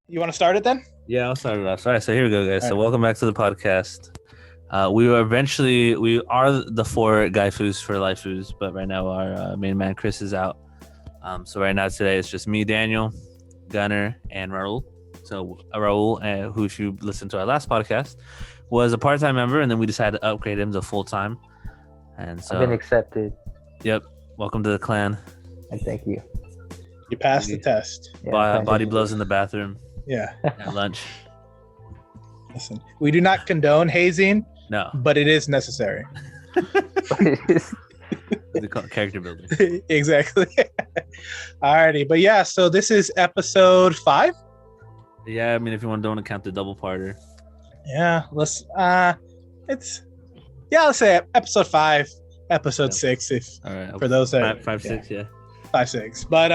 You want to start it then? Yeah, I'll start it off. All right, so here we go, guys. All So right. welcome back to the podcast. We are the four Gaifus for Laifus, but right now our main man Chris is out. So right now today it's just me, Daniel, Gunner, and Raul. So Raul, who if you listened to our last podcast, was a part-time member, and then we decided to upgrade him to full-time. And so I've been accepted, yep, welcome to the clan. and thank you. You passed the test. Yeah, thank Body you. blows in the bathroom Yeah. at lunch. Listen, we do not condone hazing, No, but it is necessary. they call it character building. Exactly. Alrighty, but yeah, so this is episode 5. Yeah, I mean, if you don't want to count the double parter. Yeah, let's say episode 5, episode Yeah. 6, if All right, for those that five, 6, yeah. 5, 6. But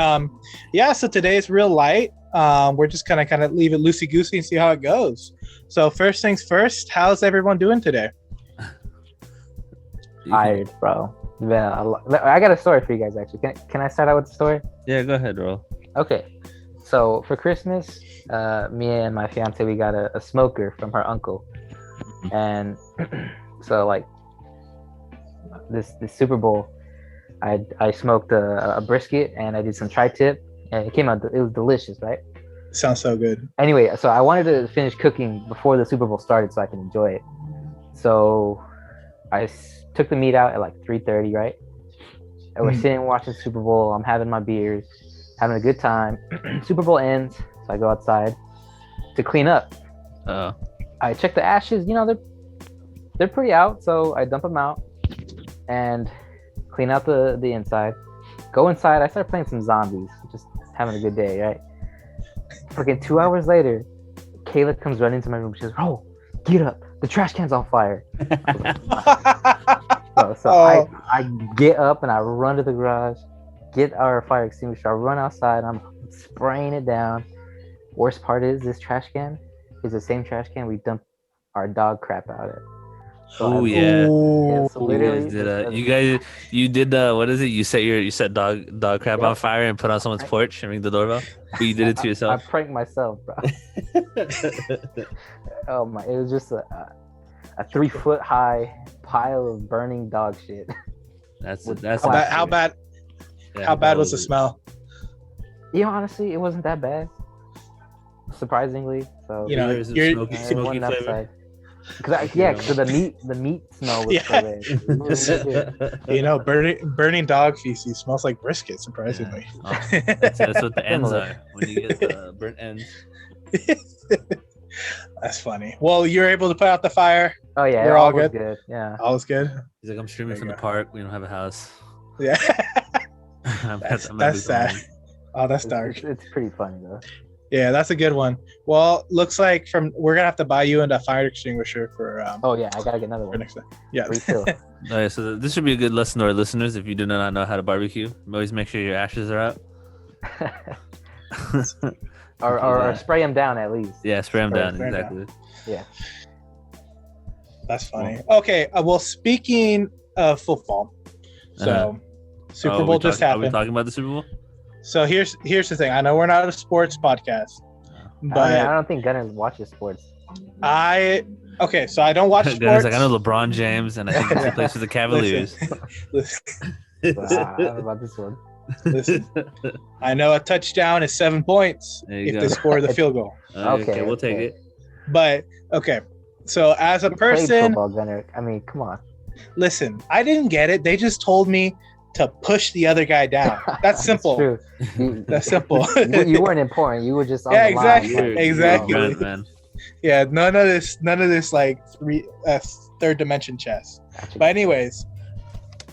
yeah, so today's real light. We're just gonna kind of leave it loosey goosey and see how it goes. So first things first, how's everyone doing today? Tired, bro. I got a story for you guys. Actually, can I start out with the story? Yeah, go ahead, Raul. Okay. So for Christmas, me and my fiance, we got a smoker from her uncle, and so like this Super Bowl, I smoked a brisket and I did some tri-tip, and it came out. It was delicious, right? Sounds so good. Anyway, so I wanted to finish cooking before the Super Bowl started so I can enjoy it. So I took the meat out at like 3:30, right? And we're sitting watching Super Bowl. I'm having my beers, having a good time. Super Bowl ends, so I go outside to clean up. I check the ashes. You know, they're pretty out, so I dump them out and clean out the inside. Go inside. I start playing some zombies, just having a good day, right? Freaking 2 hours later, Kayla comes running into my room. She says, "Oh, get up! The trash can's on fire." I get up and I run to the garage, get our fire extinguisher. I run outside. I'm spraying it down. Worst part is this trash can is the same trash can we dumped our dog crap out at. Oh yeah. So literally, You did what is it? You set dog crap on fire and put on someone's porch and ring the doorbell. But you did it to yourself. I pranked myself, bro. Oh my! It was just a 3-foot high pile of burning dog shit. That's How bad was the smell? You know, honestly, it wasn't that bad. Surprisingly, so You know, Smoky one flavor. upside. Because the meat smell was so bad. It was really good. You know, burning dog feces smells like brisket, surprisingly. Yeah. That's what the ends are when you get the burnt ends. That's funny. Well, you're able to put out the fire. Oh yeah, We're it all was good? Yeah. All is good. He's like, I'm streaming There from you the go. park. We don't have a house. Yeah. I'm That's not sad. home. Oh, that's dark. It's pretty funny though. Yeah, that's a good one. Well, looks like we're gonna have to buy you a fire extinguisher for Oh yeah, I gotta get another for one. next time. Yeah. Refill. Okay, so this should be a good lesson to our listeners. If you do not know how to barbecue, always make sure your ashes are out. or spray them down at least. Yeah, spray them down. Spray 'em Exactly. Yeah. That's funny. Okay. Well, speaking of football, so Super Bowl just Are we happened. talking about the Super Bowl? So here's the thing. I know we're not a sports podcast, but I don't think Gunner watches sports. so I don't watch Guys, sports. like, I know LeBron James, and I think he plays for the Cavaliers. Listen, So, I don't know about this one. listen. I know a touchdown is 7 points There you if go. they score the field goal. Okay, we'll take it. But okay, so as a You played person, football, Gunner. I mean, come on. listen, I didn't get it. They just told me to push the other guy down. That's simple. True. You, That's simple. you weren't important. You were just on Yeah, the line. exactly. Like, Exactly. you know, Man. Yeah, none of this like third dimension chess. But anyways,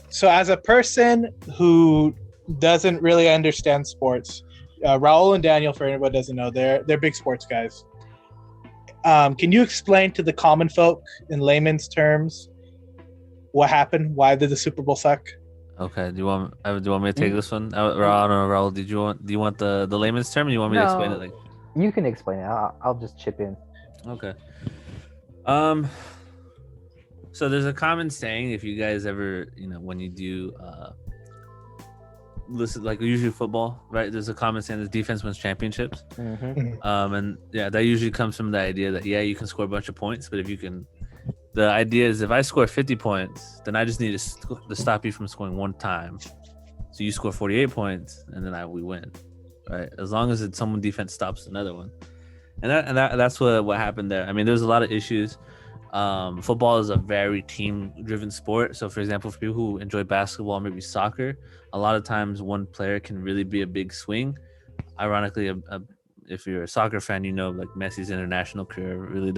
so as a person who doesn't really understand sports, Raul and Daniel, for anyone who doesn't know, they're big sports guys. Can you explain to the common folk in layman's terms what happened? Why did the Super Bowl suck? Okay. Do you want me to take this one? I don't know, Raul. Do you want the layman's term? Or you want me to explain it? Like, you can explain it. I'll just chip in. okay. So there's a common saying, if you guys ever, when you do listen, like usually football, right? There's a common saying that defense wins championships. And yeah, that usually comes from the idea that you can score a bunch of points, but the idea is if I score 50 points, then I just need to stop you from scoring one time. So you score 48 points, and then we win, right? As long as someone defense stops another one, and that's what happened there. I mean, there's a lot of issues. Football is a very team-driven sport. So, for example, for people who enjoy basketball, maybe soccer, a lot of times one player can really be a big swing. Ironically, if you're a soccer fan, like Messi's international career really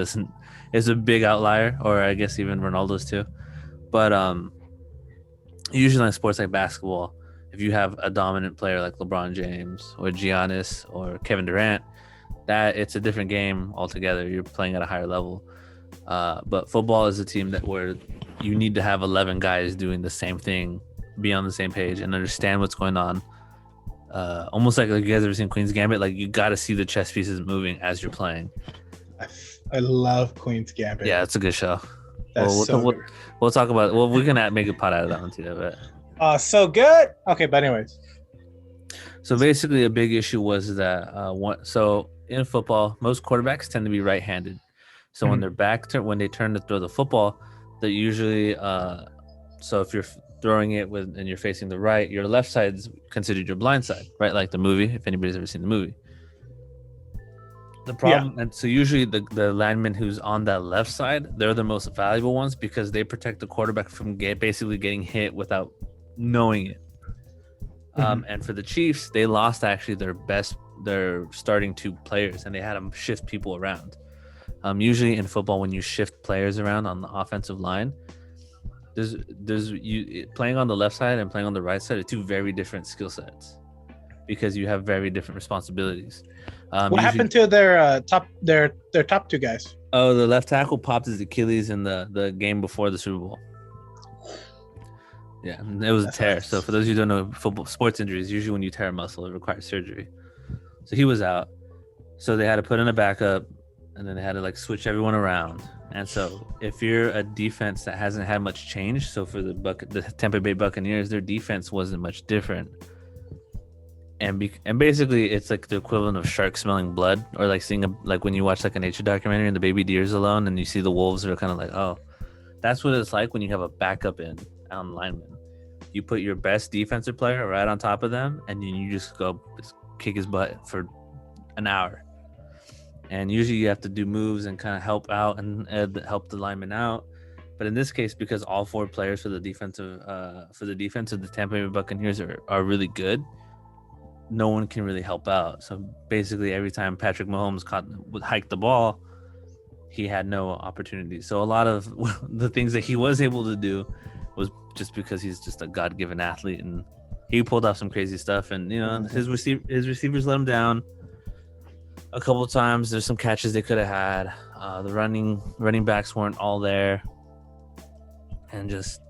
is a big outlier, or I guess even Ronaldo's too. But usually in sports like basketball, if you have a dominant player like LeBron James or Giannis or Kevin Durant, that it's a different game altogether. You're playing at a higher level. But football is a team where you need to have 11 guys doing the same thing, be on the same page, and understand what's going on. Almost like you guys ever seen Queen's Gambit? Like you got to see the chess pieces moving as you're playing. I love Queen's Gambit. Yeah, it's a good show. That's We'll talk about. Well, we can make a pot out of that one too. But so good. Okay, but anyways. So basically, a big issue was that so in football, most quarterbacks tend to be right-handed. So when when they turn to throw the football, they usually so if you're throwing it and you're facing the right, your left side is considered your blind side, right? Like the movie, if anybody's ever seen the movie. The problem, and so usually the lineman who's on that left side, they're the most valuable ones because they protect the quarterback from basically getting hit without knowing it. And for the Chiefs, they lost actually their starting two players, and they had them shift people around. Usually in football, when you shift players around on the offensive line, there's you playing on the left side and playing on the right side are two very different skill sets because you have very different responsibilities. What happened to their top two guys? Oh, the left tackle popped his Achilles in the game before the Super Bowl. Yeah, it was a tear. So for those of you who don't know, football sports injuries, usually when you tear a muscle, it requires surgery. So he was out. So they had to put in a backup, and then they had to switch everyone around. And so if you're a defense that hasn't had much change, so for the Tampa Bay Buccaneers, their defense wasn't much different. And basically it's like the equivalent of sharks smelling blood, or seeing when you watch a nature documentary and the baby deer's alone and you see the wolves are kind of oh, that's what it's like when you have a backup on lineman. You put your best defensive player right on top of them, and then you just go kick his butt for an hour. And usually you have to do moves and kind of help out and help the lineman out. But in this case, because all four players for the defense of the Tampa Bay Buccaneers are really good, no one can really help out. So basically, every time Patrick Mahomes would hike the ball, he had no opportunity. So a lot of the things that he was able to do was just because he's just a God-given athlete, and he pulled off some crazy stuff. And his receivers let him down a couple of times. There's some catches they could have had. The running backs weren't all there, and just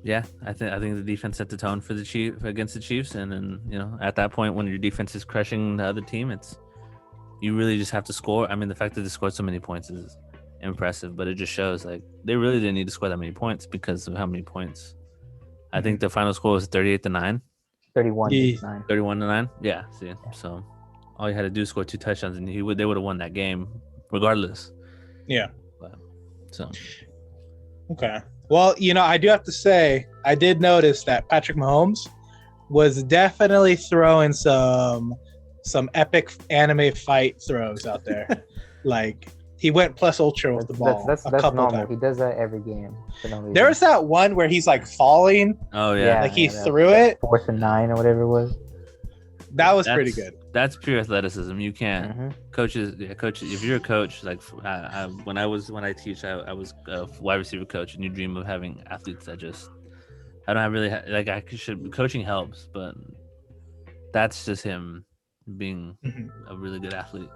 I think the defense set the tone for against the Chiefs. And then at that point, when your defense is crushing the other team, you really just have to score. I mean, the fact that they scored so many points is impressive, but it just shows they really didn't need to score that many points because of how many points. I think the final score was 38-9. 31-9. 31-9. Yeah. See, so all you had to do is score 2 touchdowns, and they would have won that game regardless. Yeah. So. Okay. Well, I do have to say, I did notice that Patrick Mahomes was definitely throwing some epic anime fight throws out there. He went plus ultra with the ball. That's normal. Times. He does that every game. There was that one where he's falling. Oh yeah. He threw it. 4th and 9 or whatever it was. That was pretty good. That's pure athleticism. You can't coaches. If you're a coach, when I teach, I was a wide receiver coach, and you dream of having athletes that just I don't have really coaching helps, but that's just him being a really good athlete.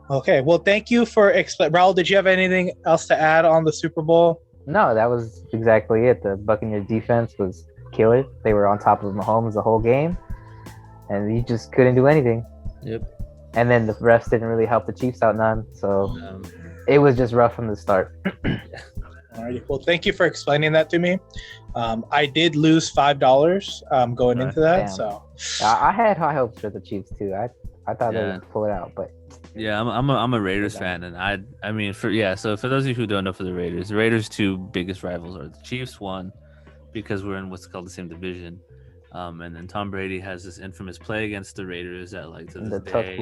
Okay, well, thank you for Raul, did you have anything else to add on the Super Bowl? No, that was exactly it. The Buccaneers defense was killer. They were on top of Mahomes the whole game, and he just couldn't do anything. Yep. And then the refs didn't really help the Chiefs out none, so it was just rough from the start. Alrighty. Well, thank you for explaining that to me. I did lose $5 going into that. Damn. So I had high hopes for the Chiefs too. I thought they would pull it out, but Yeah, I'm a Raiders fan, and I mean so for those of you who don't know, for the Raiders' two biggest rivals are the Chiefs. One, because we're in what's called the same division, and then Tom Brady has this infamous play against the Raiders that like to this day.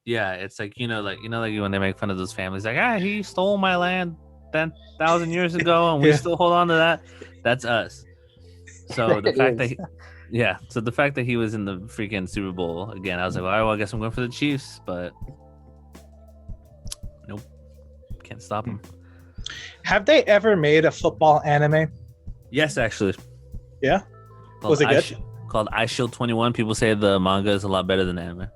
Yeah, it's like like when they make fun of those families, like he stole my land 10,000 years ago, and we still hold on to that. That's us. So the fact that so the fact that he was in the freaking Super Bowl again, I was like, well, I guess I'm going for the Chiefs, but nope, can't stop him. Have they ever made a football anime? Yes, actually. Yeah. Was it good? Called I Shield 21. People say the manga is a lot better than the anime.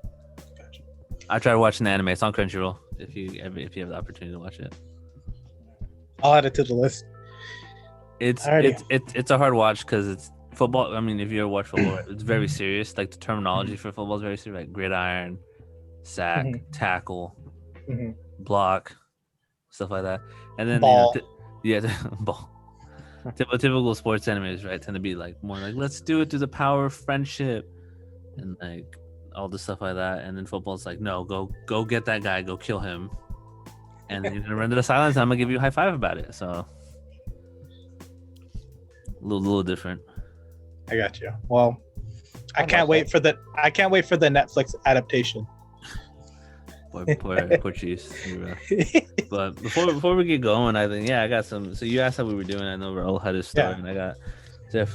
Gotcha. I tried watching the anime. It's on Crunchyroll. If you have the opportunity to watch it, I'll add it to the list. It's a hard watch because it's football. I mean, if you ever watch football, it's very serious. Like the terminology for football is very serious, like gridiron, sack, tackle, block, stuff like that. And then ball. Ball. Typical sports animes, right, tend to be like more like let's do it through the power of friendship and like all the stuff like that. And then football's like, no, go get that guy, go kill him, and then you're gonna run to the silence. And I'm gonna give you a high five about it. So a little different. I got you. Well, I can't wait for the Netflix adaptation. Poor Chiefs. But before we get going, I think I got some. So you asked how we were doing. I know Raul had his story, and I got.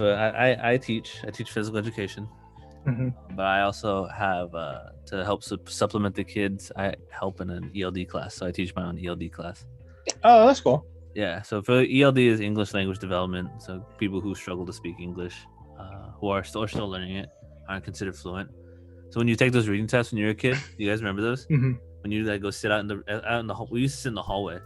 I teach physical education, but I also have to help supplement the kids. I help in an ELD class, so I teach my own ELD class. Oh, that's cool. Yeah. So for ELD is English language development. So people who struggle to speak English, who are still learning it, aren't considered fluent. So when you take those reading tests when you're a kid, you guys remember those? When you like go sit out in the hall, we used to sit in the hallway,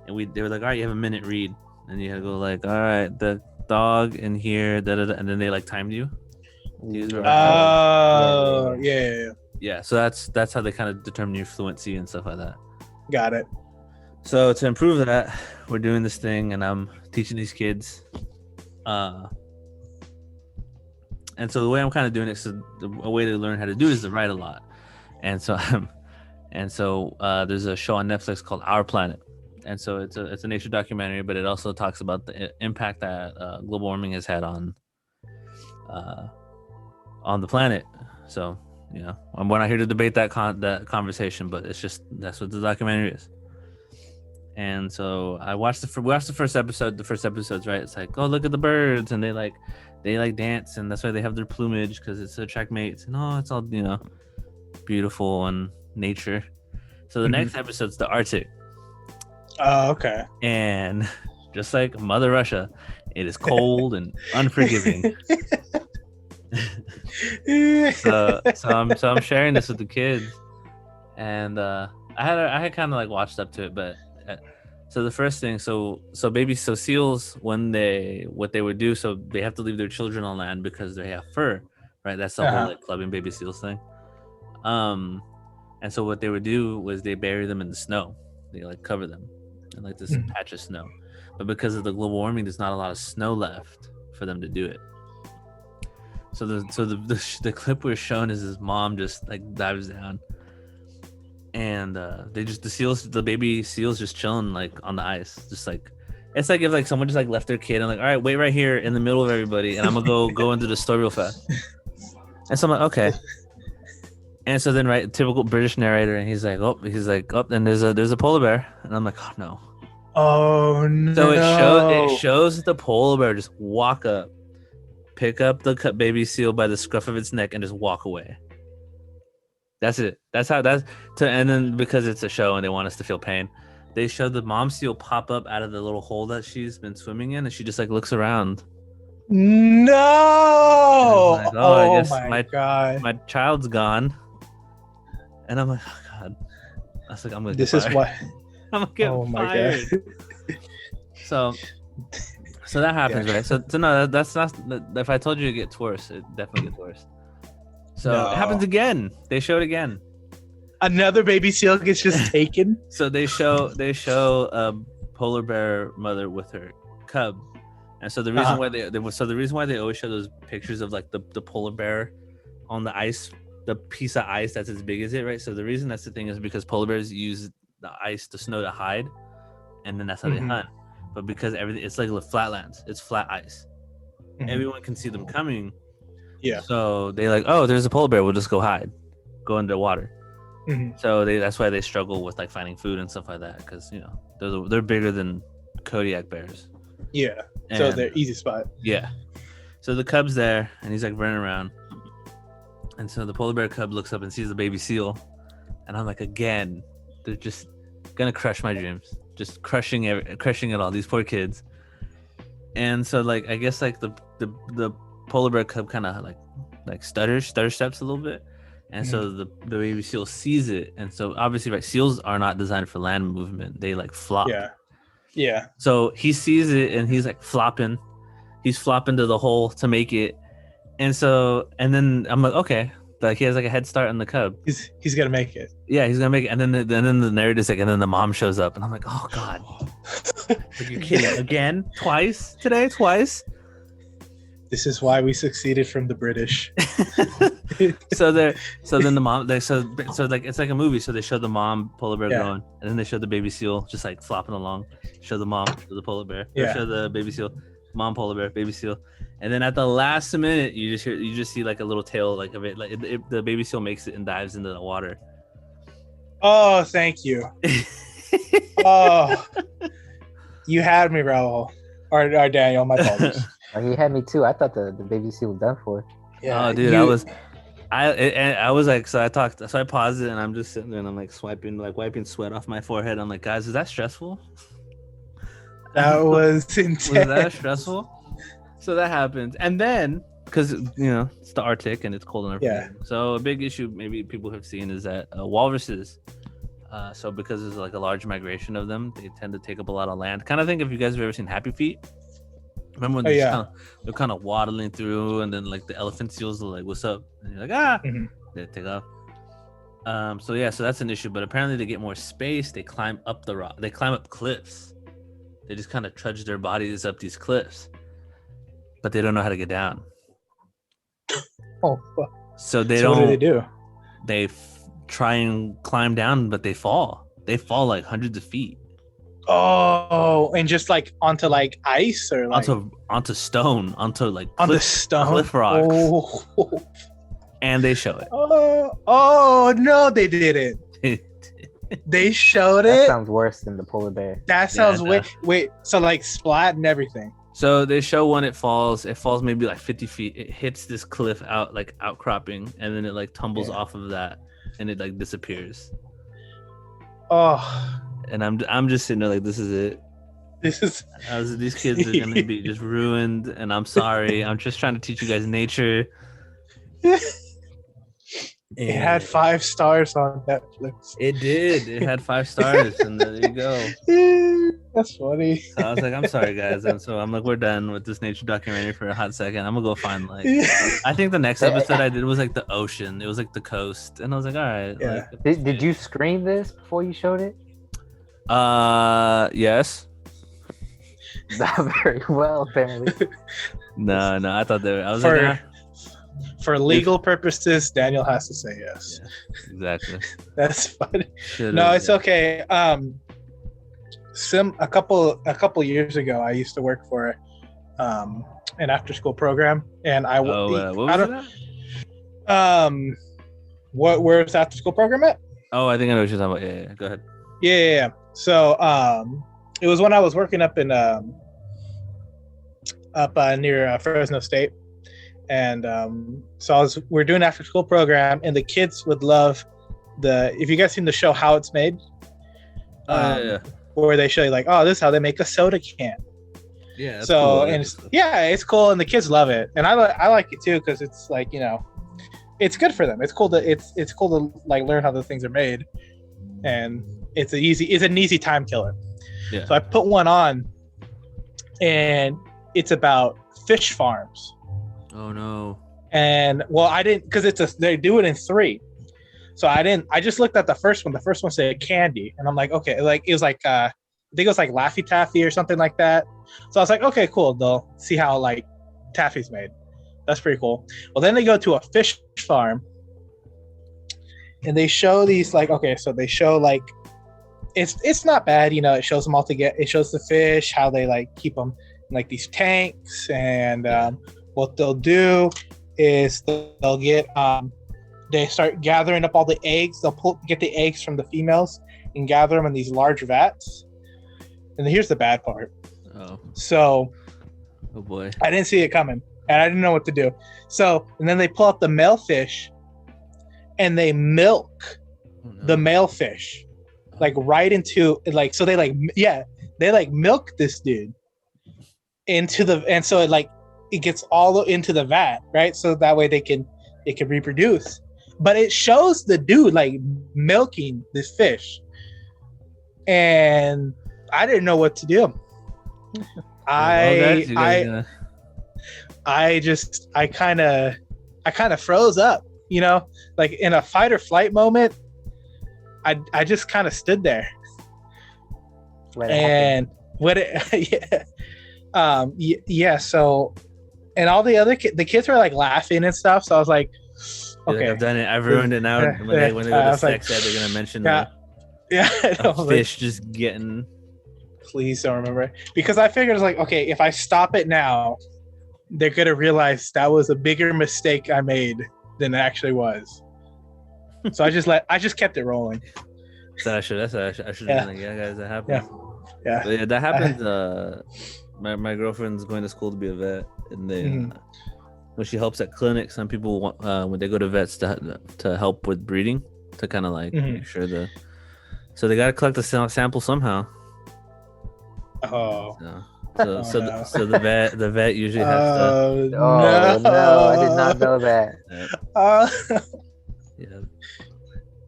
and they were like, all right, you have a minute, read, and you had to go like, all right, the dog in here, and then they like timed you. Oh, yeah. So that's how they kind of determine your fluency and stuff like that. Got it. So to improve that, we're doing this thing, and I'm teaching these kids. And so the way I'm kind of doing it, so a way to learn how to do it is to write a lot. And so there's a show on Netflix called Our Planet. And so it's a nature documentary, but it also talks about the impact that global warming has had on the planet. So, we're not here to debate that conversation, but it's just, that's what the documentary is. And so we watched the first episode. The first episode's right. It's like, oh, look at the birds, and they dance, and that's why they have their plumage, because it's to attract mates. And it's all beautiful and nature. So the next episode's the Arctic. Oh, okay. And just like Mother Russia, it is cold and unforgiving. so I'm sharing this with the kids, and I had kind of like watched up to it, but. So the first thing, so seals, what they would do, so they have to leave their children on land because they have fur, right? That's the whole like clubbing baby seals thing. And so what they would do was they bury them in the snow. They like cover them in like this patch of snow. But because of the global warming, there's not a lot of snow left for them to do it. So the clip we're shown is his mom just like dives down. And the baby seals just chilling like on the ice, just like it's like if like someone just like left their kid and like, all right, wait right here in the middle of everybody, and I'm gonna go into the store real fast. And so I'm like, okay. And so then typical British narrator, and he's like, then there's a polar bear, and I'm like, oh no. Oh no. So it shows the polar bear just walk up, pick up the baby seal by the scruff of its neck, and just walk away. That's it. And then because it's a show and they want us to feel pain, they show the mom seal pop up out of the little hole that she's been swimming in, and she just like looks around. No. Like, I guess God. My child's gone. And I'm like, oh God. I was like, I'm gonna. This is why. I'm gonna get fired. God. So that happens, right? So no, that's not. If I told you it gets worse, it definitely gets worse. So it happens again. They show it again. Another baby seal gets just taken. So they show polar bear mother with her cub. And so the reason why the reason why they always show those pictures of like the polar bear on the ice, the piece of ice that's as big as it, right? So the reason that's the thing is because polar bears use the ice, the snow to hide, and then that's how they hunt. But because everything, it's like flatlands, it's flat ice. Everyone can see them coming. Yeah. So they like, oh, there's a polar bear. We'll just go hide, go underwater. So that's why they struggle with like finding food and stuff like that, because you know they're bigger than Kodiak bears. Yeah. And, so they're easy spot. Yeah. So the cub's there, and he's like running around, and so the polar bear cub looks up and sees the baby seal, and I'm like, again, they're just gonna crush my dreams, just crushing it all. These poor kids. And so like I guess like the polar bear cub kind of like stutter steps a little bit, and so the baby seal sees it, and so obviously right, seals are not designed for land movement, they like flop. Yeah. So he sees it and he's like flopping to the hole to make it, and then I'm like, okay, like he has like a head start on the cub. He's gonna make it. Yeah, he's gonna make it. And then the narrator's like, and then the mom shows up, and I'm like, oh god, like, you're kidding again? Twice. This is why we succeeded from the British. So then the mom, so like it's like a movie. So they show the mom polar bear going, and then they show the baby seal just like flopping along. Show the mom, show the polar bear. Yeah. Show the baby seal, mom polar bear, baby seal, and then at the last minute, you just see like a little tail like of it, like the baby seal makes it and dives into the water. Oh, thank you. Oh, you had me, Raul, or Daniel. My apologies. You had me too. I thought the baby seal was done for. Yeah, oh, dude, I was like, so I paused it, and I'm just sitting there, and I'm like wiping sweat off my forehead. I'm like, guys, is that stressful? That was intense. Was that stressful? So that happened, and then because it's the Arctic and it's cold and everything. Yeah. So a big issue maybe people have seen is that walruses. So because there's like a large migration of them, they tend to take up a lot of land. Kind of think if you guys have ever seen Happy Feet. Remember when they're kind of waddling through, and then like the elephant seals are like, "What's up?" And you're like, They take off. So that's an issue. But apparently they get more space. They climb up the rock. They climb up cliffs. They just kind of trudge their bodies up these cliffs, but they don't know how to get down. Oh, fuck. So they don't. What do they do? They try and climb down, but they fall. They fall like hundreds of feet. Oh, and just like onto like ice or like onto stone, onto like cliff rocks. Oh. And they show it. Oh no, they didn't. They showed it. That sounds worse than the polar bear. That sounds wait. So like splat and everything. So they show when it falls. It falls maybe like 50 feet. It hits this cliff outcropping, and then it like tumbles off of that, and it like disappears. Oh. And I'm just sitting there like, this is it. These kids are gonna be just ruined, and I'm sorry. I'm just trying to teach you guys nature. It had 5 stars on Netflix. It did. It had 5 stars, and there you go. That's funny. So I was like, I'm sorry, guys. And so I'm like, we're done with this nature documentary for a hot second. I'm gonna go find like, I think the next episode I did was like the ocean. It was like the coast, and I was like, all right. Yeah. Like, did you screen this before you showed it? Yes. Not very well, apparently. No, I thought I was for legal purposes, Daniel has to say yes. Yeah, exactly. That's funny. It's okay. A couple years ago, I used to work for an after-school program, and what was that? Where's the after-school program at? Oh, I think I know what you're talking about. Yeah. Go ahead. Yeah. So it was when I was working up in near Fresno State, and so we're doing after school program, and the kids would love if you guys seen the show How It's Made, where they show you like, oh, this is how they make a soda can. Yeah. So cool. And it's cool, and the kids love it, and I like it too, because it's like, it's good for them. It's cool to like learn how the things are made, and it's an easy time killer. Yeah. So I put one on, and it's about fish farms. Oh no. And well, I didn't, because they do it in 3. So I just looked at the first one. The first one said candy, and I'm like, okay, like it was like think it was like Laffy Taffy or something like that. So I was like, okay, cool. They'll see how like taffy's made. That's pretty cool. Well, then they go to a fish farm, and they show these like, okay, so they show like it's not bad, you know. It shows them all together. It shows the fish, how they like keep them in like these tanks, and what they'll do is they'll get they start gathering up all the eggs. They'll get the eggs from the females and gather them in these large vats. And here's the bad part. Oh. So, oh boy, I didn't see it coming, and I didn't know what to do. So, and then they pull up the male fish, and they milk the male fish, like right into like. So they like milk this dude into the, and so it gets all into the vat, right? So that way it can reproduce. But it shows the dude like milking this fish, and I didn't know what to do. I kind of froze up, you know, like in a fight or flight moment. I just kind of stood there, and what it, yeah. So, and all the other the kids were like laughing and stuff. So I was like, okay, I've done it. I've ruined it now. When they go to sex ed, they're gonna mention a fish just getting. Please don't remember it, because I figured it's like, okay, if I stop it now, they're gonna realize that was a bigger mistake I made than it actually was. So I just kept it rolling. I should have been like, yeah, guys, that happened. Yeah, but yeah, that happened. My girlfriend's going to school to be a vet, and they when she helps at clinics, some people want when they go to vets to help with breeding, to kind of like make sure so they got to collect a sample somehow. Oh. So the vet usually has to. Oh no! I did not know that.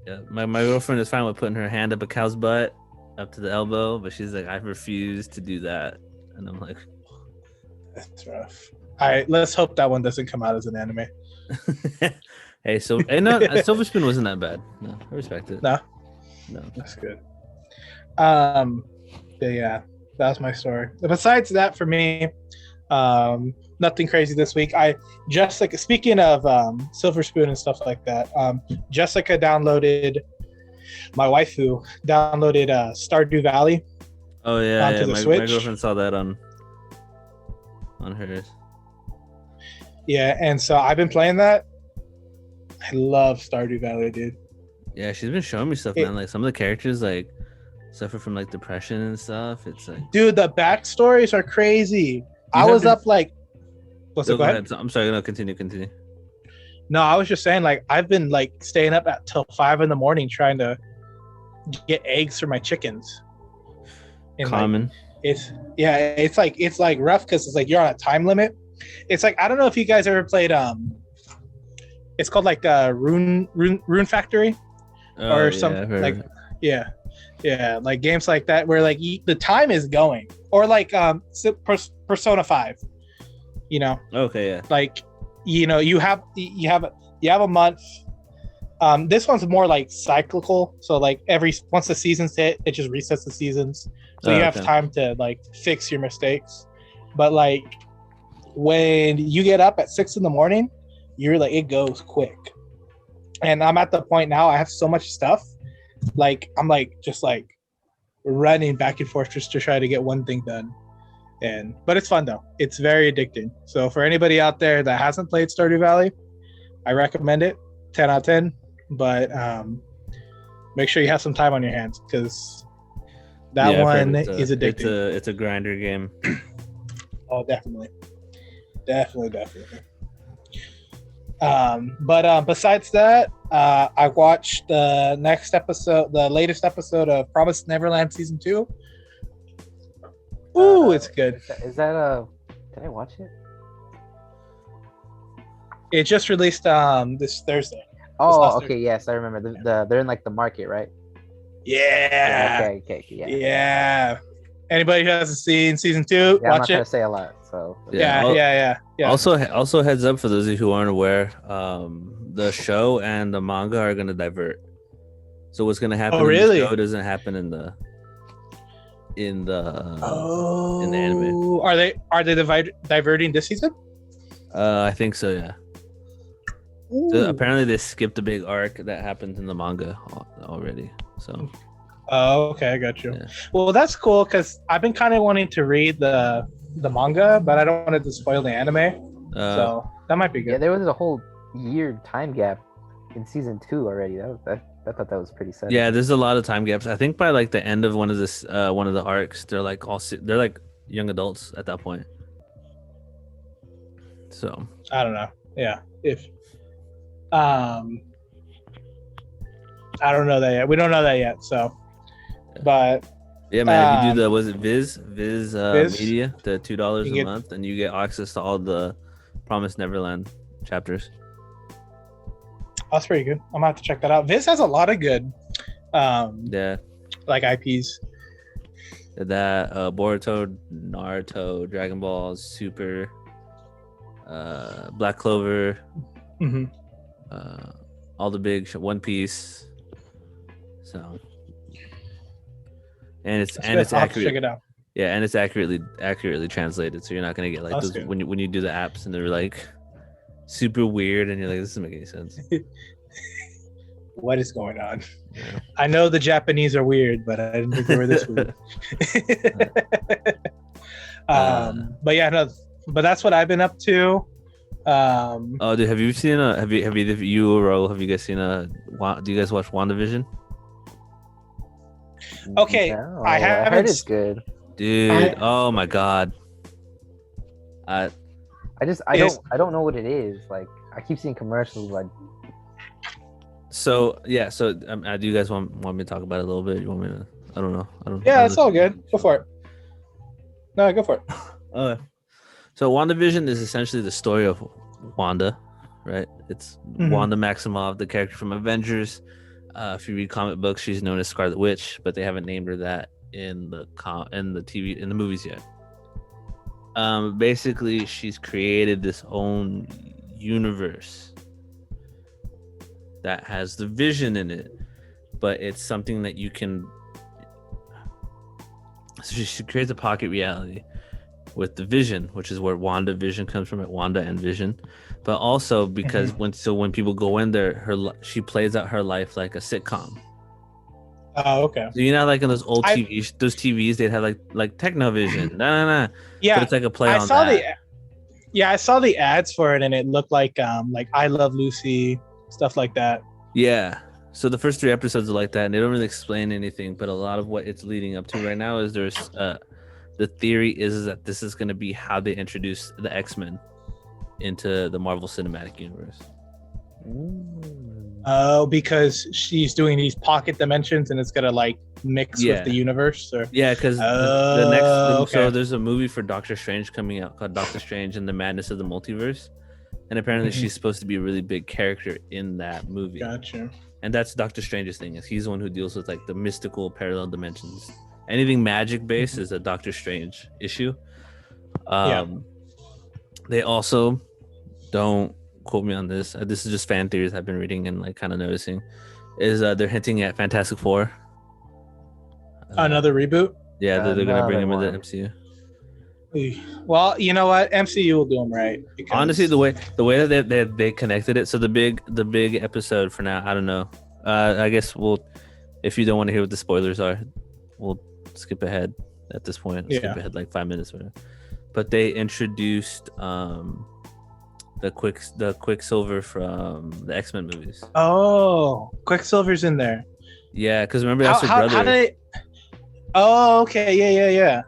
Yeah. My girlfriend is fine with putting her hand up a cow's butt up to the elbow, but she's like, I refuse to do that, and I'm like, that's rough. Let's hope that one doesn't come out as an anime. Hey, so no, Silver Spoon wasn't that bad. No, I respect it. No, that's good. But yeah. That was my story. Besides that, for me, nothing crazy this week. Jessica, speaking of Silver Spoon and stuff like that, Jessica downloaded, my waifu downloaded Stardew Valley. Oh yeah, onto the Switch. My girlfriend saw that on hers. Yeah, and so I've been playing that. I love Stardew Valley, dude. Yeah, she's been showing me stuff, man. Like some of the characters, like, suffer from like depression and stuff. It's like, dude, the backstories are crazy. I was up like, what's it? Go ahead. I'm sorry. No, continue. No, I was just saying, like, I've been like staying up till 5 a.m. trying to get eggs for my chickens. And common. Like, it's like rough because it's like you're on a time limit. It's like, I don't know if you guys ever played it's called like Rune Factory or something like yeah, like games like that where like the time is going, or like Persona 5, you know. Okay, yeah. Like, you know, you have a month. This one's more like cyclical, so like once the seasons hit, it just resets the seasons, so you have time to like fix your mistakes. But like when you get up at 6 a.m, you're like, it goes quick. And I'm at the point now, I have so much stuff. Like I'm like just like running back and forth just to try to get one thing done, but it's fun though. It's very addicting. So for anybody out there that hasn't played Stardew Valley, I recommend it. 10 out of 10. But make sure you have some time on your hands, because that one is addicting. It's a grinder game. Oh, definitely. But besides that, I watched the latest episode of Promised Neverland season 2. Ooh, it's good. Is that did I watch it? It just released this Thursday. Oh, okay, yes, I remember. They're in like the market, right? Yeah. Okay, yeah. Yeah. Anybody who hasn't seen season 2, yeah, watch I'm not it. trying to say a lot, so Yeah. Also, heads up for those of you who aren't aware, the show and the manga are going to divert. So what's going to happen in the show doesn't happen in the in the anime. Are they diverting this season? I think so. Yeah. So apparently they skipped a big arc that happens in the manga already. So. Oh, okay, I got you. Yeah. Well, that's cool because I've been kind of wanting to read the manga, but I don't want it to spoil the anime. So that might be good. Yeah, there was a whole year time gap in season 2 already. I thought that was pretty sad. Yeah, there's a lot of time gaps. I think by like the end of one of the arcs, they're like they're like young adults at that point. So I don't know. Yeah, if I don't know that yet. We don't know that yet. So, but yeah, man, if you do was it Viz Viz? Media, the $2 a month, and you get access to all the Promised Neverland chapters. That's pretty good. I'm gonna have to check that out. Viz has a lot of good, Yeah, like IPs. that Boruto, Naruto, Dragon Ball, Super, Black Clover, Mm-hmm. all the big One Piece. So, and it's I'll have to accurate. check it out. Yeah, and it's accurately translated, so you're not gonna get like That's those good. when you do the apps and they're like super weird, and you're like, this doesn't make any sense. What is going on? Yeah. I know the Japanese are weird, but I didn't think they were this weird. But yeah, no. But that's what I've been up to. Oh, dude, have you seen have you or Raul, have you guys seen do you guys watch WandaVision? Okay, No, I I haven't heard it's good. Dude, oh my god. I don't know what it is. Like, I keep seeing commercials. Like, So yeah, so do you guys want me to talk about it a little bit? You want me to? I don't know. Yeah, it's all good. Go for it. No, go for it. So WandaVision is essentially the story of Wanda, right? It's Wanda Maximoff, the character from Avengers. If you read comic books, she's known as Scarlet Witch, but they haven't named her that in the movies yet. Basically, she's created this own universe that has the Vision in it, but it's something that you can. So she creates a pocket reality with the Vision, which is where WandaVision comes from, at Wanda and Vision, but also because when people go in there, she plays out her life like a sitcom. Oh, okay. So you know, like in those old TVs, they'd have like Technovision, Yeah, but it's like a play on that. I saw the ads for it, and it looked like I Love Lucy, stuff like that. Yeah. So the first 3 episodes are like that, and they don't really explain anything. But a lot of what it's leading up to right now is there's the theory is that this is going to be how they introduce the X-Men into the Marvel Cinematic Universe. Oh, because she's doing these pocket dimensions, and it's gonna like mix with the universe. Or because the next so there's a movie for Doctor Strange coming out called Doctor Strange and the Madness of the Multiverse, and apparently she's supposed to be a really big character in that movie. Gotcha. And that's Doctor Strange's thing, is he's the one who deals with like the mystical parallel dimensions. Anything magic based is a Doctor Strange issue. They also, don't quote me on this. This is just fan theories I've been reading and like kind of noticing. Is they're hinting at Fantastic Four. Another reboot? Yeah, they're gonna bring him into the MCU. Well, you know what? MCU will do them right. Because... Honestly, the way that they connected it. So the big episode for now. I don't know. I guess if you don't want to hear what the spoilers are, we'll skip ahead at this point. Skip ahead like 5 minutes. But they introduced the Quicksilver from the X-Men movies. Oh, Quicksilver's in there. Yeah, because remember that's her brother. How did it... Oh, okay. Yeah.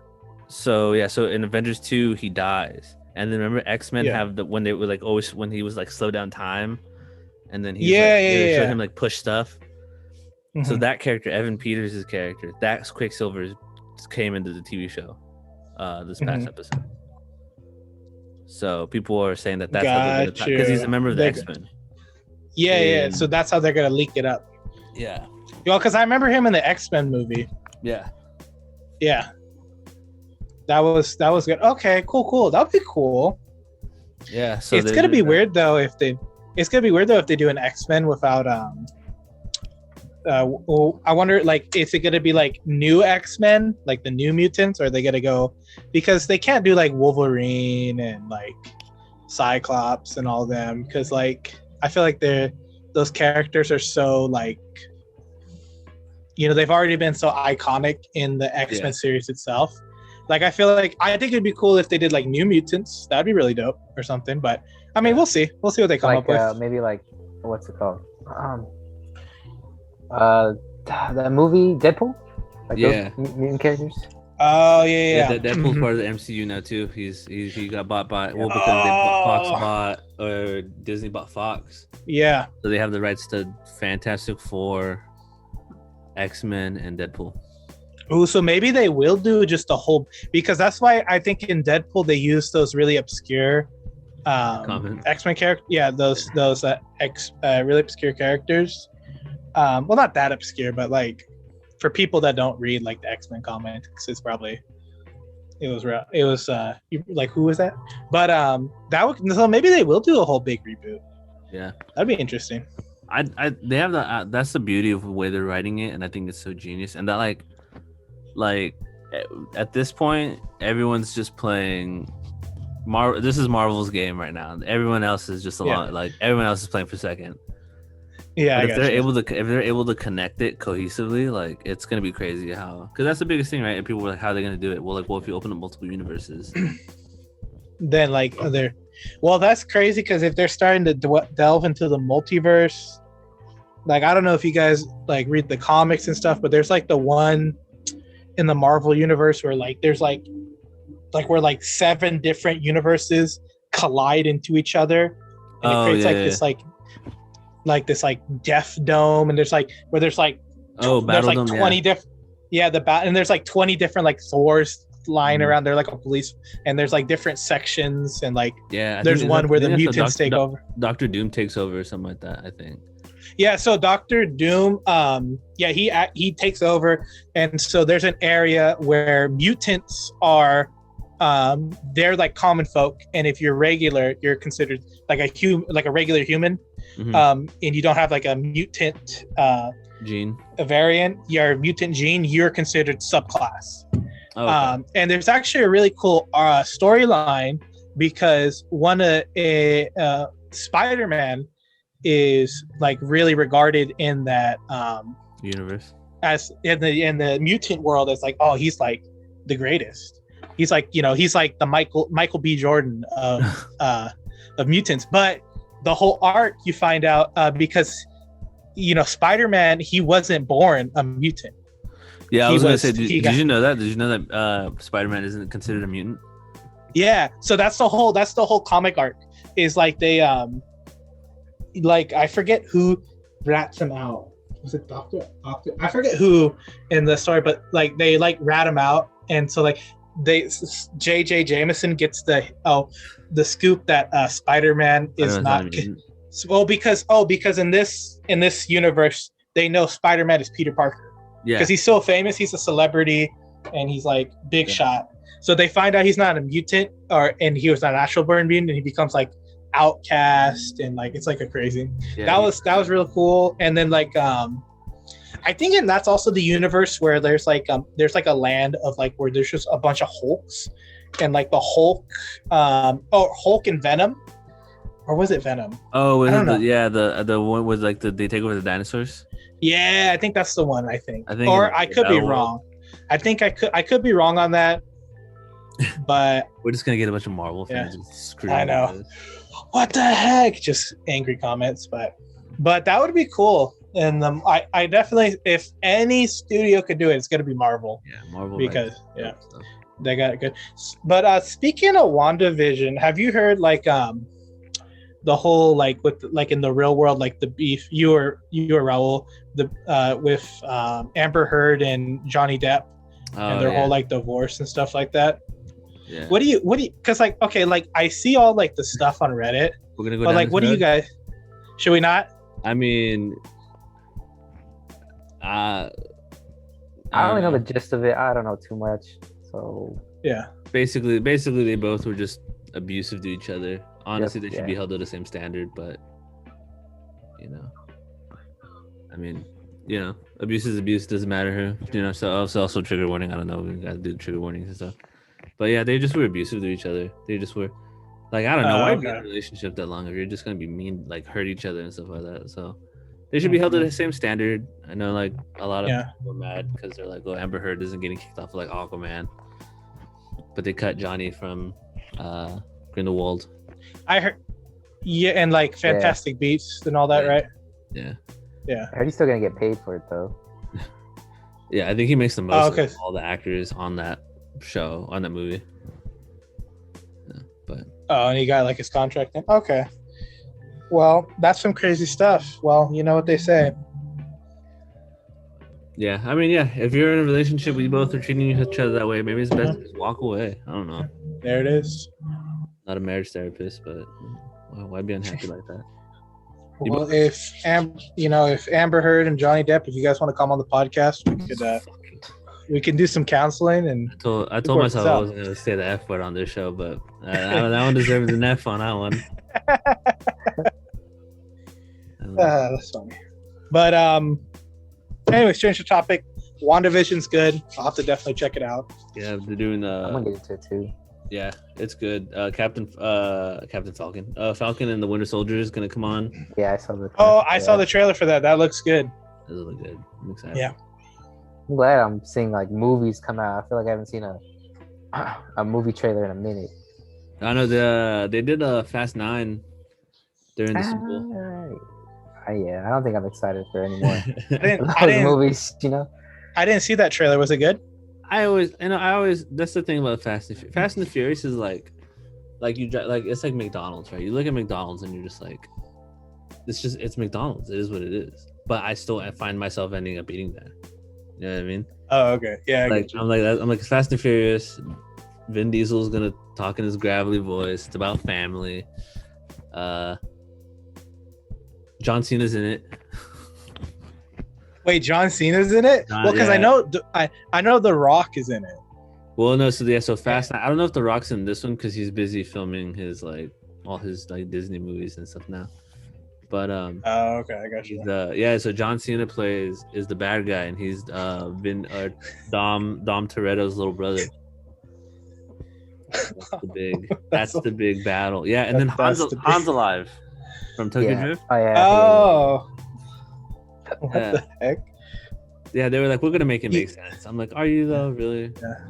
So in Avengers 2 he dies, and then remember X-Men have when they were like always when he was like slow down time, and then they showed him like push stuff. So that character, Evan Peters' character, that's Quicksilver, came into the TV show this past episode. So people are saying that's how they're going to, because he's a member of the X-Men. Yeah. So that's how they're going to leak it up. Yeah. Well, because I remember him in the X-Men movie. Yeah. That was good. Okay, cool. That'll be cool. Yeah. So it's gonna be weird though if they do an X-Men without I wonder, like, is it gonna be like new X-Men, like the New Mutants, or are they gonna go, because they can't do like Wolverine and like Cyclops and all of them, because like I feel like those characters are so like, they've already been so iconic in the X-Men series itself. Like I feel like I think it'd be cool if they did like New Mutants. That'd be really dope or something. But I mean, we'll see what they come up with. Maybe like, what's it called? That movie Deadpool. Like those mutant characters. Oh yeah. Deadpool's part of the MCU now too. He got bought by because Fox bought, or Disney bought Fox. Yeah. So they have the rights to Fantastic Four, X-Men, and Deadpool. Oh, so maybe they will do just a whole, because that's why I think in Deadpool they use those really obscure X-Men characters. Yeah, those really obscure characters. Well, not that obscure, but like for people that don't read like the X-Men comics, it's probably like, who was that? But so maybe they will do a whole big reboot. Yeah, that'd be interesting. They have that's the beauty of the way they're writing it, and I think it's so genius. And that like at this point, everyone's just playing Marvel. This is Marvel's game right now. Everyone else is just everyone else is playing for second. Yeah, but if they're able to connect it cohesively, like it's gonna be crazy because that's the biggest thing, right? And people were like, how are they gonna do it? Well, if you open up multiple universes, then that's crazy, because if they're starting to delve into the multiverse, like I don't know if you guys like read the comics and stuff, but there's like the one in the Marvel universe where like there's like where like 7 different universes collide into each other, and it creates this death dome, and there's like where there's like there's like 20 different and there's like 20 different like Thors lying around there like a police, and there's like different sections, and like there's one where the mutants take over. Dr. Doom takes over or something like that, I think. Yeah, so Dr. Doom, he takes over, and so there's an area where mutants are, they're like common folk, and if you're regular, you're considered like a regular human, and you don't have like a mutant gene, a variant, your mutant gene, you're considered subclass. Okay. And there's actually a really cool storyline, because Spider-Man is like really regarded in that universe as in the mutant world as like, oh, he's like the greatest. He's like, he's like the Michael B. Jordan of mutants. But the whole arc, you find out because Spider-Man, he wasn't born a mutant. Yeah, I was gonna say, did you know that? Did you know that Spider-Man isn't considered a mutant? Yeah, so that's the whole comic arc, is like they like I forget who rats him out. Was it Doctor? I forget who in the story, but like they like rat him out, and so like J.J. Jameson gets the scoop that Spider-Man is not. Because in this universe they know Spider-Man is Peter Parker. Yeah, because he's so famous, he's a celebrity, and he's like big shot. So they find out he's not a mutant, and he was not an actual born mutant, and he becomes like outcast, and like it's like a crazy. That was real cool. And then like I think, and that's also the universe where there's like a land of like where there's just a bunch of Hulks, and like the Hulk, Hulk and Venom, or was it Venom? Oh, I don't know. The one was like they take over the dinosaurs. Yeah, I think that's the one. I could be wrong. I think I could be wrong on that. But we're just gonna get a bunch of Marvel fans and screw. I know. What the heck? Just angry comments, but that would be cool. And I definitely, if any studio could do it, it's gonna be Marvel. Yeah, Marvel. Because they got it good. But speaking of WandaVision, have you heard like the whole like with like in the real world, like the beef you or Raul, with Amber Heard and Johnny Depp and their whole like divorce and stuff like that? Yeah. What do you because like, okay, like I see all like the stuff on Reddit. We're gonna go but like what do you guys, should we not? I mean, I don't know the gist of it. I don't know too much. So yeah. Basically they both were just abusive to each other. Honestly, they should be held to the same standard, but I mean, you know, abuse is abuse. Doesn't matter. You know, so also trigger warning. I don't know. We got to do the trigger warnings and stuff. But yeah, they just were abusive to each other. They just were like, I don't know, why be in a relationship that long if you're just gonna be mean, like hurt each other and stuff like that. So they should be held to the same standard. I know, like a lot of people are mad because they're like, oh, Amber Heard isn't getting kicked off like Aquaman, but they cut Johnny from Grindelwald. I heard, and like Fantastic Beasts and all that, right? Yeah. I heard he's still gonna get paid for it though. Yeah, I think he makes the most of all the actors on that show, on that movie. Yeah, but and he got like his contract in. Okay. Well, that's some crazy stuff. Well, you know what they say. Yeah, I mean, yeah, if you're in a relationship where you both are treating each other that way, maybe it's best to just walk away. I don't know. There it is. Not a marriage therapist, but why be unhappy like that? Well, if Amber Heard and Johnny Depp, if you guys want to come on the podcast, we can do some counseling. And I told myself I wasn't going to say the F word on this show, but that one deserves an F on that one. That's funny. But anyways, change the topic. WandaVision's good. I'll have to definitely check it out. Yeah, they're doing I'm gonna get into it too. Yeah, it's good. Captain Falcon. Falcon and the Winter Soldier is gonna come on. Yeah, I saw the. I saw the trailer for that. That looks good. That looks good. I'm excited. Yeah. I'm glad I'm seeing like movies come out. I feel like I haven't seen a movie trailer in a minute. I know they did Fast 9 during the Super Bowl. Yeah, I don't think I'm excited for any more. I didn't movies, you know. I didn't see that trailer. Was it good? I always that's the thing about Fast and the Furious is like it's like McDonald's, right? You look at McDonald's and you're just like, it's McDonald's. It is what it is. But I find myself ending up eating that. You know what I mean? Oh, okay. Yeah. I'm like Fast and Furious. Vin Diesel's gonna talk in his gravelly voice. It's about family. John Cena's in it. Wait, John Cena's in it? Well, because I know The Rock is in it. Well, no, so Fast. I don't know if The Rock's in this one because he's busy filming his all his Disney movies and stuff now. But okay, I got you. So John Cena is the bad guy, and he's Dom Toretto's little brother. That's the big battle. Yeah, and then Han's alive from Tokyo Drift. Oh yeah. Oh. What the heck? Yeah, they were like, we're gonna make it make sense. I'm like, are you though? Really? Yeah.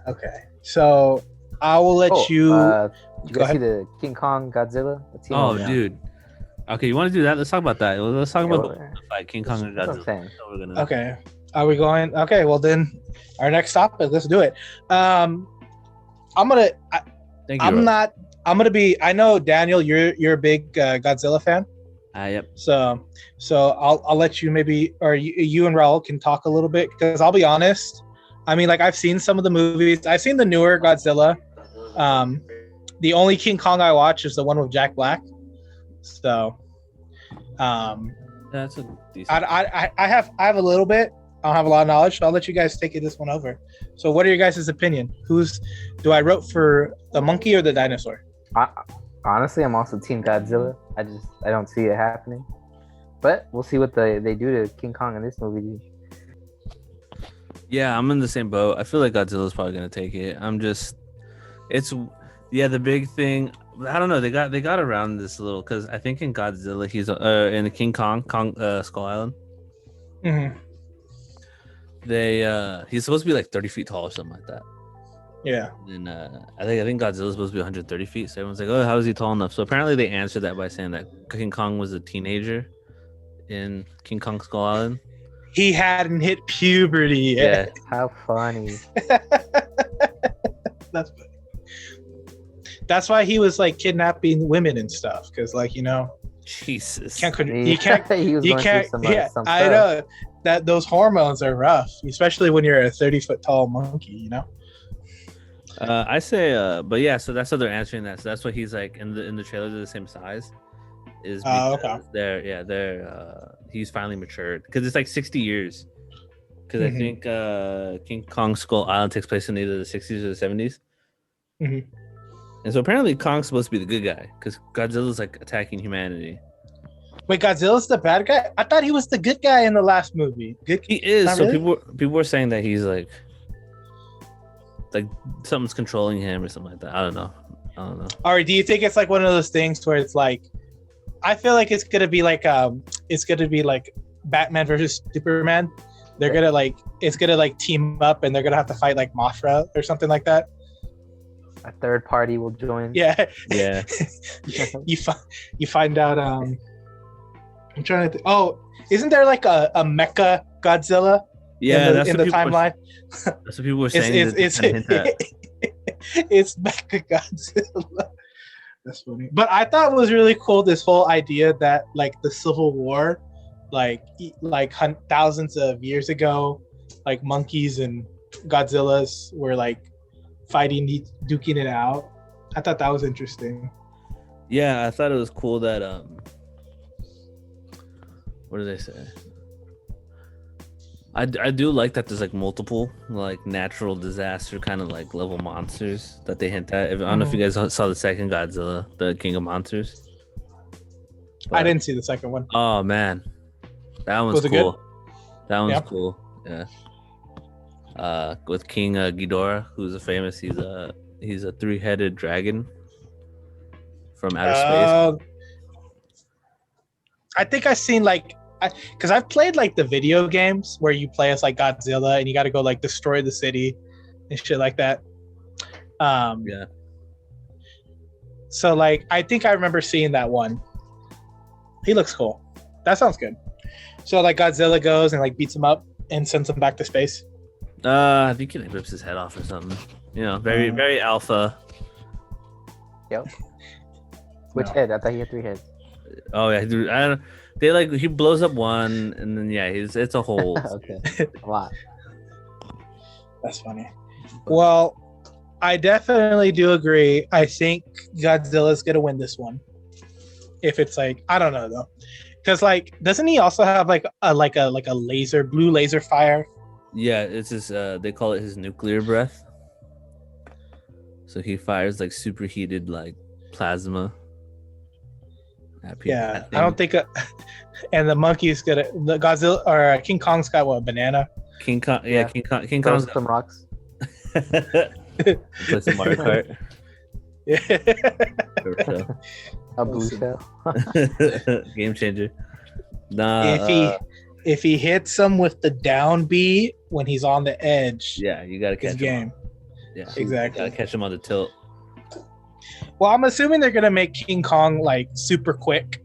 Okay, so I will let you. You guys see the King Kong Godzilla? Dude. Okay, you want to do that? Let's talk about that. Let's talk about the fight, King Kong and Godzilla. Okay. Are we going? Okay, well then, our next topic. Let's do it. I'm gonna be. I know Daniel, you're a big Godzilla fan. Yep. So I'll let you or you and Raul can talk a little bit, because I'll be honest. I mean, like, I've seen some of the movies. I've seen the newer Godzilla. The only King Kong I watch is the one with Jack Black. So, that's a decent. I have a little bit. I don't have a lot of knowledge, so I'll let you guys take this one over. So, what are your guys' opinion? Do I root for the monkey or the dinosaur? Honestly, I'm also Team Godzilla. I don't see it happening, but we'll see what they do to King Kong in this movie. Yeah, I'm in the same boat. I feel like Godzilla's probably gonna take it. The big thing. I don't know. They got around this a little, because I think in Godzilla he's in the King Kong Skull Island. Mm-hmm. He's supposed to be like 30 feet tall or something like that. Yeah. And I think Godzilla's supposed to be 130 feet. So everyone's like, oh, how is he tall enough? So apparently they answered that by saying that King Kong was a teenager in King Kong Skull Island. He hadn't hit puberty yet. Yeah. How funny. That's funny. That's why he was like kidnapping women and stuff, because Jesus. You can't. Yeah, I know that those hormones are rough, especially when you're a 30-foot tall monkey. I say, but yeah, so that's how they're answering that. So that's what he's like in the trailers are the same size. Is because he's finally matured, because it's like 60 years. Because I think King Kong Skull Island takes place in either the 60s or the 70s. Mm-hmm. And so apparently Kong's supposed to be the good guy, because Godzilla's like attacking humanity. Wait, Godzilla's the bad guy? I thought he was the good guy in the last movie. Good. He is. Not So really? people were saying that he's like something's controlling him or something like that. I don't know. Or do you think it's like one of those things where it's like, I feel like it's gonna be like Batman versus Superman. They're gonna it's gonna team up and they're gonna have to fight like Mothra or something like that. A third party will join. Yeah. Yeah. you find out. I'm trying to. Isn't there like a mecha Godzilla? Yeah, in the timeline. That's what people were saying. It's mecha Godzilla. That's funny. But I thought it was really cool this whole idea that like the Civil War, like thousands of years ago, like monkeys and Godzillas were like fighting, duking it out. I thought that was interesting. Yeah, I thought it was cool that what did they say? I do like that there's like multiple like natural disaster kind of like level monsters that they hint at. I don't know if you guys saw the second Godzilla, the King of Monsters. I didn't see the second one. Oh man, that one's cool. Good? That one's cool. Yeah. With King Ghidorah, who's he's a 3-headed dragon from outer space. I think I've seen because I've played like the video games where you play as like Godzilla and you got to go like destroy the city and shit like that. Yeah. So like I think I remember seeing that one. He looks cool. That sounds good. So like Godzilla goes and like beats him up and sends him back to space. I think he rips his head off or something. You know, very very alpha. Yep. Which head? I thought he had 3 heads. Oh yeah, dude. I don't. He blows up one, and then it's a whole. Okay, a lot. That's funny. Well, I definitely do agree. I think Godzilla's gonna win this one. If it's like, I don't know though, because like, doesn't he also have like a blue laser fire? Yeah, it's his. They call it his nuclear breath. So he fires like superheated like plasma. Yeah, I don't think. And the monkey's the Godzilla or King Kong's got what, a banana? King Kong, yeah. King Kong's got some rocks. Play some Mario Kart. Yeah. A blue shell. Game changer. Nah. If he hits him with the down B when he's on the edge, yeah, you gotta catch him. Game. Yeah, exactly. You gotta catch him on the tilt. Well, I'm assuming they're gonna make King Kong like super quick.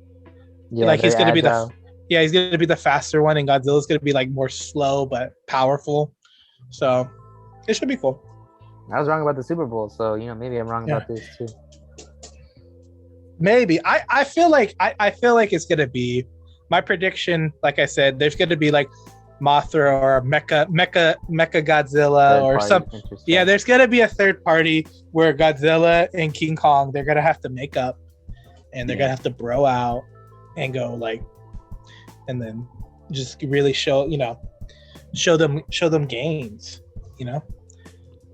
Yeah, like he's gonna agile. he's gonna be the faster one, and Godzilla's gonna be like more slow but powerful. So it should be cool. I was wrong about the Super Bowl, so maybe I'm wrong about this too. Maybe I feel like it's gonna be my prediction. Like I said, there's gonna be like Mothra or Mecha Godzilla or some. Yeah, there's gonna be a third party where Godzilla and King Kong, they're gonna have to make up, and they're gonna have to bro out and go like, and then just really show them gains.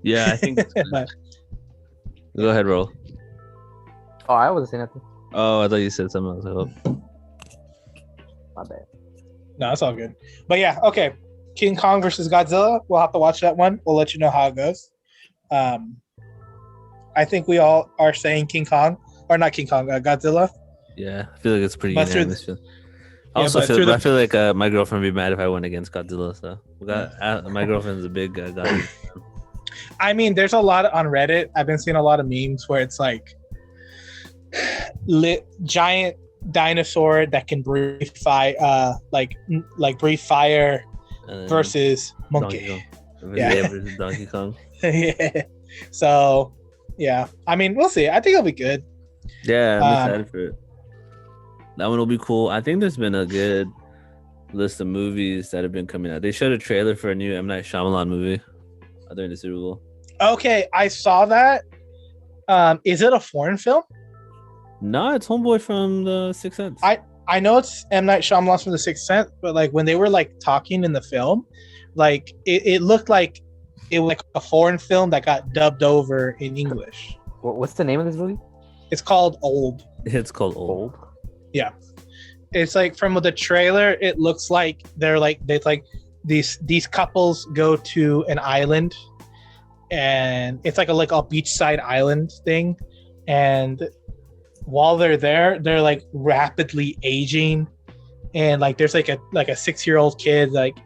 Yeah, I think. But, go ahead, Raul. Oh, I wasn't saying nothing. Oh, I thought you said something else. My bad. No, it's all good. But yeah, okay. King Kong versus Godzilla. We'll have to watch that one. We'll let you know how it goes. I think we all are saying King Kong, or not King Kong, Godzilla. Yeah, I feel like it's pretty But unanimous. I feel like my girlfriend would be mad if I went against Godzilla. So my girlfriend's a big Godzilla. I mean, there's a lot on Reddit. I've been seeing a lot of memes where it's like giant dinosaur that can breathe fire, like breathe fire versus monkey. Versus Donkey Kong. Yeah. So, yeah. I mean, we'll see. I think it'll be good. Yeah, I'm excited for it. That one will be cool. I think there's been a good list of movies that have been coming out. They showed a trailer for a new M. Night Shyamalan movie during the Super Bowl. Okay, I saw that. Is it a foreign film? No, it's Homeboy from The Sixth Sense. I know it's M. Night Shyamalan from The Sixth Sense, but like when they were like talking in the film, like it looked like it was like a foreign film that got dubbed over in English. What's the name of this movie? It's called Old. It's called Old. Yeah. it's like from the trailer, it looks like they're like these couples go to an island, and it's like a beachside island thing, and while they're there, they're like rapidly aging, and like there's like a 6-year-old kid like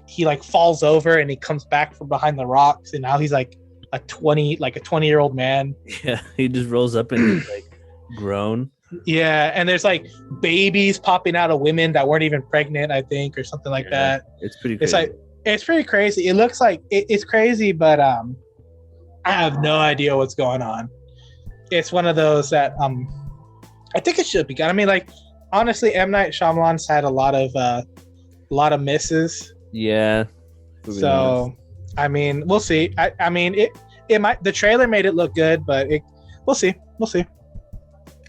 he like falls over and he comes back from behind the rocks, and now he's like a 20-year-old man. Yeah, he just rolls up and he's like grown. Yeah, and there's like babies popping out of women that weren't even pregnant, I think, or something like that. It's pretty crazy. It's pretty crazy. It looks like it's crazy, but I have no idea what's going on. It's one of those that I think it should be good. I mean, like, honestly, M. Night Shyamalan's had a lot of misses. Yeah. So I mean, we'll see. I mean, it might, the trailer made it look good, but we'll see.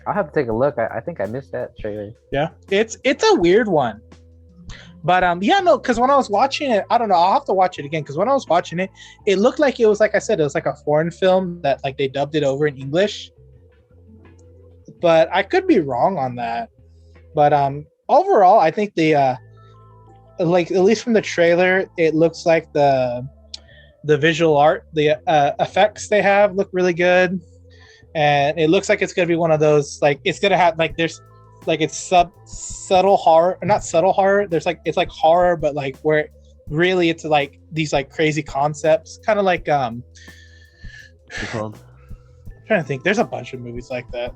I'll have to take a look. I think I missed that trailer. Yeah, it's a weird one, but yeah, no, because when I was watching it, I don't know. I'll have to watch it again, because when I was watching it, it looked like it was, like I said, it was like a foreign film that like they dubbed it over in English. But I could be wrong on that. But overall, I think the like, at least from the trailer, it looks like the visual art, the effects they have look really good. And it looks like it's going to be one of those, like, it's going to have, like, there's, like, it's subtle horror, not subtle horror. There's, like, it's like horror, but, like, where really it's, like, these, like, crazy concepts. Kind of like, I'm trying to think. There's a bunch of movies like that.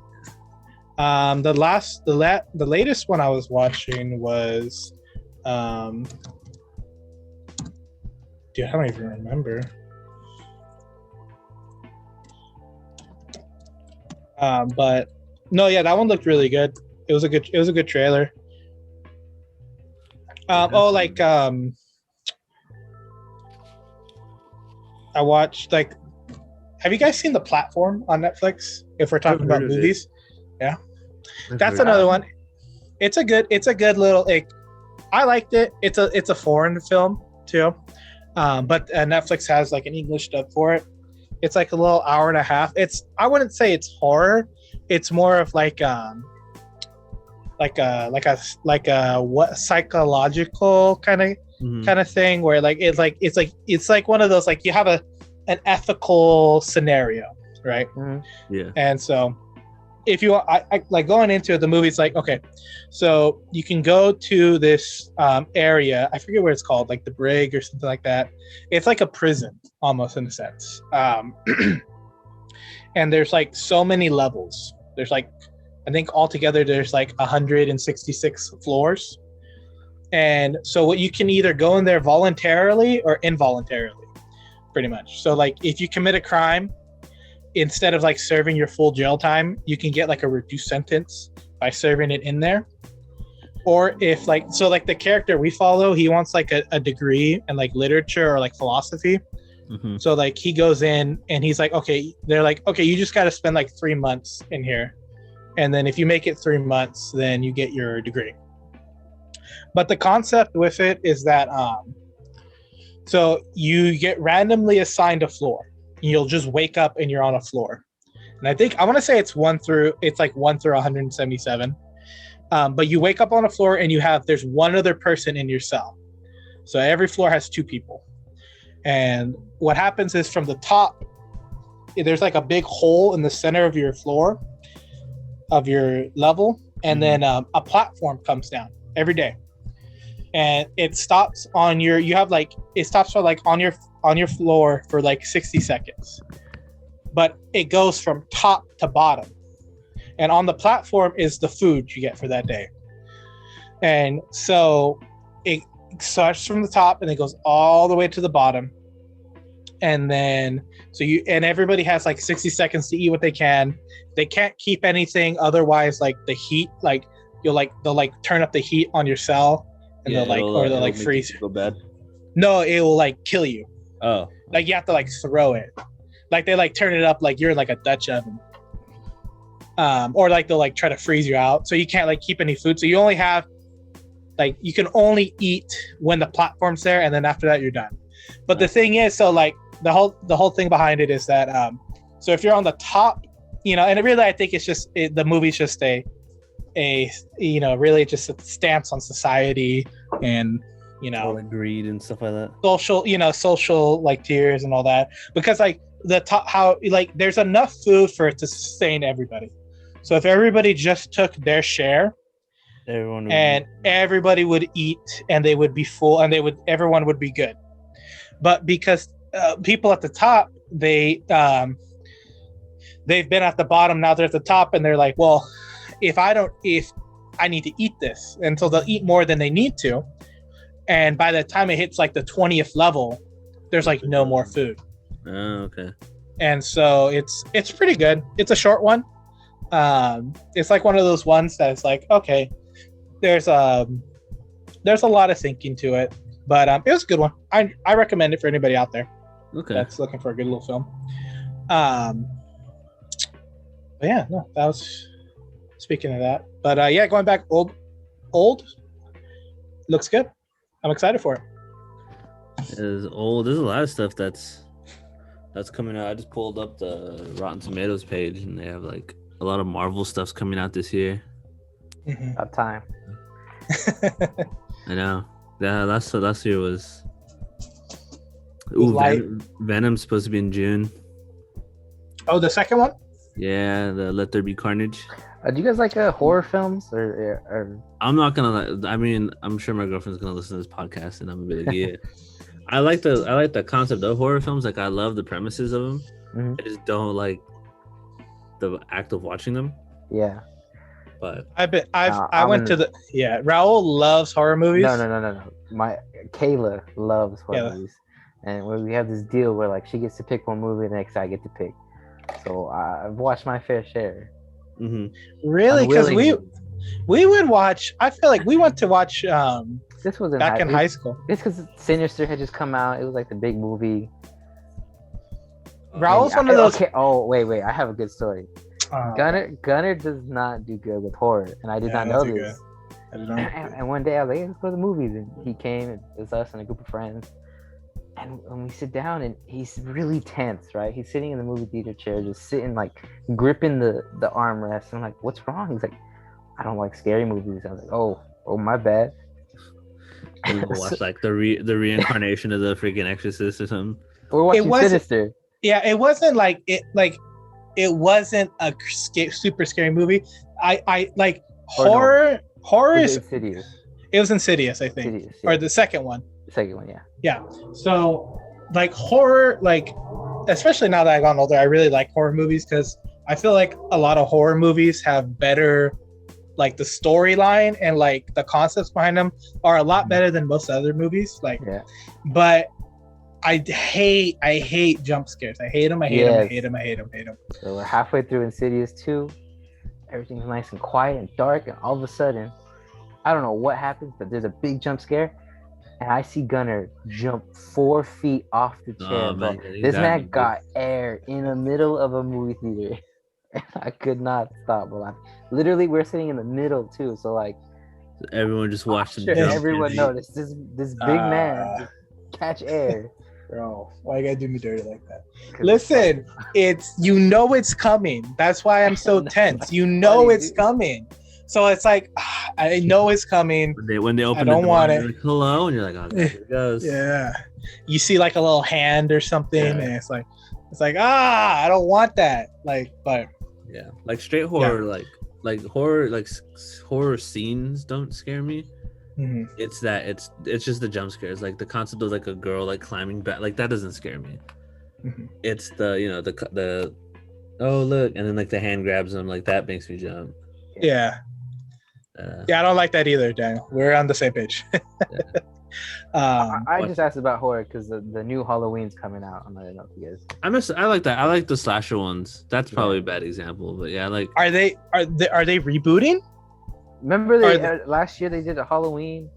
The latest one I was watching was, dude, I don't even remember. But no, yeah, that one looked really good. It was a good trailer. I watched, like, have you guys seen The Platform on Netflix? If we're talking about movies, yeah, that's another one. It's a good little, like, I liked it. It's a foreign film too, but Netflix has like an English dub for it. It's like a little hour and a half. I wouldn't say it's horror. It's more of like a what psychological kind of thing, where like it's like one of those, like, you have an ethical scenario, right? Mm-hmm. Yeah. And so if you I like going into it, the movie's like, okay, so you can go to this area, I forget what it's called, like the Brig or something like that. It's like a prison almost, in a sense. And there's like so many levels. There's like, I think altogether there's like 166 floors. And so what, you can either go in there voluntarily or involuntarily, pretty much. So like, if you commit a crime, instead of like serving your full jail time, you can get like a reduced sentence by serving it in there. Or if like, so like the character we follow, he wants like a degree in like literature or like philosophy. Mm-hmm. So like he goes in and he's like, okay, they're like, okay, you just got to spend like 3 months in here. And then if you make it 3 months, then you get your degree. But the concept with it is that, so you get randomly assigned a floor. You'll just wake up and you're on a floor. And I want to say it's 1 through 177. But you wake up on a floor and there's one other person in your cell. So every floor has 2 people. And what happens is, from the top, there's like a big hole in the center of your floor, of your level. And then a platform comes down every day. And it stops on it stops for like on your floor for like 60 seconds. But it goes from top to bottom. And on the platform is the food you get for that day. And so it starts from the top and it goes all the way to the bottom. And then everybody has like 60 seconds to eat what they can. They can't keep anything, otherwise like the heat, like they'll like turn up the heat on your cell, and they'll like freeze. Go bad. No, it will like kill you. Oh. Like you have to like throw it. Like they like turn it up like you're in like a Dutch oven. Or like they'll like try to freeze you out, so you can't like keep any food. So you only have like, you can only eat when the platform's there, and then after that you're done. But the thing is, so like the whole thing behind it is that so if you're on the top, and really I think it's just the movie's just a really just a stance on society and All the greed and stuff like that. social like tiers and all that, because like the top, how like there's enough food for it to sustain everybody. So if everybody just took their share, everybody would eat and they would be full and everyone would be good. But because people at the top, they've been at the bottom, now they're at the top, and they're like, well, if I need to eat this, and so they'll eat more than they need to, and by the time it hits like the 20th level, there's like no more food. Oh, okay. And so it's pretty good. It's a short one. It's like one of those ones that's like, okay, there's a lot of thinking to it, but it was a good one. I recommend it for anybody out there that's looking for a good little film. But yeah, no, that was speaking of that. But yeah, going back, old looks good. I'm excited for it. It's old. There's a lot of stuff that's coming out. I just pulled up the Rotten Tomatoes page, and they have like a lot of Marvel stuff's coming out this year. Mm-hmm. About time. I know. Yeah, last year was. Ooh, Venom's supposed to be in June. Oh, the second one? Yeah, the Let There Be Carnage. Do you guys like horror films or? I'm not gonna. I mean, I'm sure my girlfriend's gonna listen to this podcast, and I'm gonna be like, yeah. I like the concept of horror films. Like, I love the premises of them. Mm-hmm. I just don't like the act of watching them. Yeah. But Raul loves horror movies. No. My Kayla loves horror movies, and we have this deal where like she gets to pick one movie, the next I get to pick. So I've watched my fair share. Mm-hmm. Really? Because we would watch. I feel like we went to watch. This was back in high school. It's because Sinister had just come out. It was like the big movie. Raul's one of those. Okay. Oh wait. I have a good story. Gunner does not do good with horror, and I did not know this. I didn't know. And one day I was like, hey, let's go to the movies, and he came, and it was us and a group of friends. And when we sit down, and he's really tense, right? He's sitting in the movie theater chair, just sitting like gripping the armrest. And I'm like, what's wrong? He's like, I don't like scary movies. I was like, oh, my bad. You watch like the reincarnation of the freaking Exorcist or something. We're watching Sinister. Yeah, it wasn't like it wasn't a super scary movie. I like horror. Horror is Insidious. It was Insidious, I think, Insidious, yeah. or the second one. The second one, yeah. Yeah. So, like horror, like especially now that I've gotten older, I really like horror movies because I feel like a lot of horror movies have better, like the storyline and like the concepts behind them are a lot better than most other movies. Like, yeah. But I hate jump scares. I hate them. I hate them. So we're halfway through Insidious 2. Everything's nice and quiet and dark, and all of a sudden, I don't know what happens, but there's a big jump scare, and I see Gunner jump 4 feet off the chair. This man got air in the middle of a movie theater, and I could not stop laughing. Literally, we're sitting in the middle too, so like everyone just watched him. Sure, everyone noticed this big man just catch air. Bro, why you gotta do me dirty like that? Listen, it's coming. That's why I'm so tense. It's coming. So it's like, I know it's coming. When they open the door, want it. Like, hello, and you're like, oh, there it goes. Yeah. You see like a little hand or something, and it's like, I don't want that. Like, but yeah, like straight horror, like horror, like horror scenes don't scare me. Mm-hmm. It's just the jump scares, like the concept of like a girl like climbing back, like that doesn't scare me. Mm-hmm. It's the oh look, and then like the hand grabs them, like that makes me jump. Yeah. I don't like that either, Daniel. We're on the same page. I just asked about horror because the new Halloween's coming out. I'm not know if you guys. I like that. I like the slasher ones. That's probably a bad example, but yeah, like. Are they rebooting? Remember last year they did a Halloween.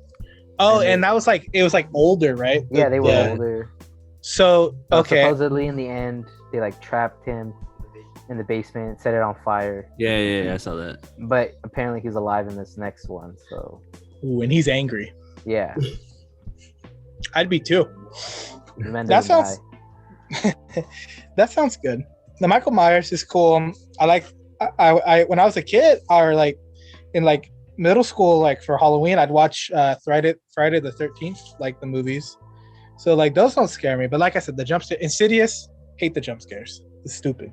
Oh, and that was like, it was like older, right? Yeah, they were older. So okay. Supposedly in the end they like trapped him in the basement, set it on fire. Yeah, I saw that. But apparently he's alive in this next one. So. Ooh, and he's angry. Yeah. I'd be too. That sounds. That sounds good. The Michael Myers is cool. I when I was a kid, in like middle school, like for Halloween, I'd watch Friday the 13th, like the movies. So like those don't scare me. But like I said, the jump scare, Insidious, hate the jump scares. It's stupid.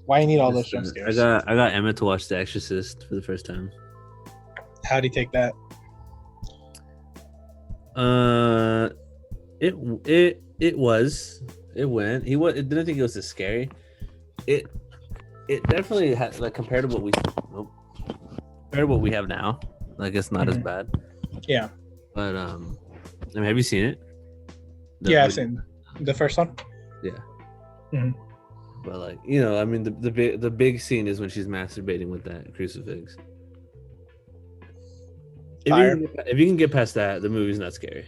Why you need all those jump scares? I got Emma to watch The Exorcist for the first time. How do you take that? It went. It didn't think it was as scary. It definitely had, like, compared to what we have now. Like, it's not as bad. Yeah. But I mean, have you seen it? Yeah, I've seen the first one. Yeah. Mm-hmm. But like, you know, I mean, the big scene is when she's masturbating with that crucifix. If you can get past that, the movie's not scary.